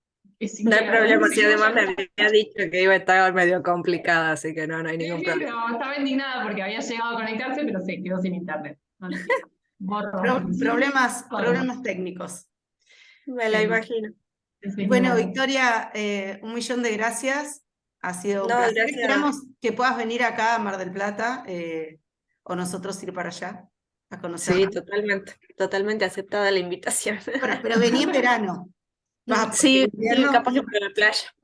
No hay problema, si Si no, además ya me había dicho que iba a estar medio complicada, así que no hay sí, ningún sí, problema. pero estaba indignada porque había llegado a conectarse, pero se quedó sin internet. Así que borro. Problemas técnicos. Me la imagino. Bueno, Victoria, 1.000.000 de gracias. Ha sido un No, placer. gracias. Esperamos que puedas venir acá a Mar del Plata o nosotros ir para allá a conocer. Sí, totalmente aceptada la invitación. Bueno, pero vení en verano. Porque Sí, en invierno, capaz que para la playa.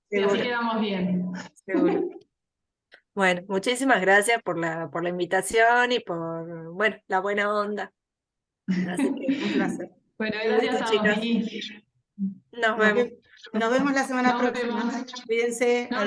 Y así seguro. quedamos bien. Seguro. Bueno, muchísimas gracias por la invitación y por, bueno, la buena onda. Así que, Un placer. Bueno, un gusto, gracias a chicas. vos, Vicky. Nos vemos. Nos vemos la semana Nos próxima. vemos. Cuídense. No, Adiós.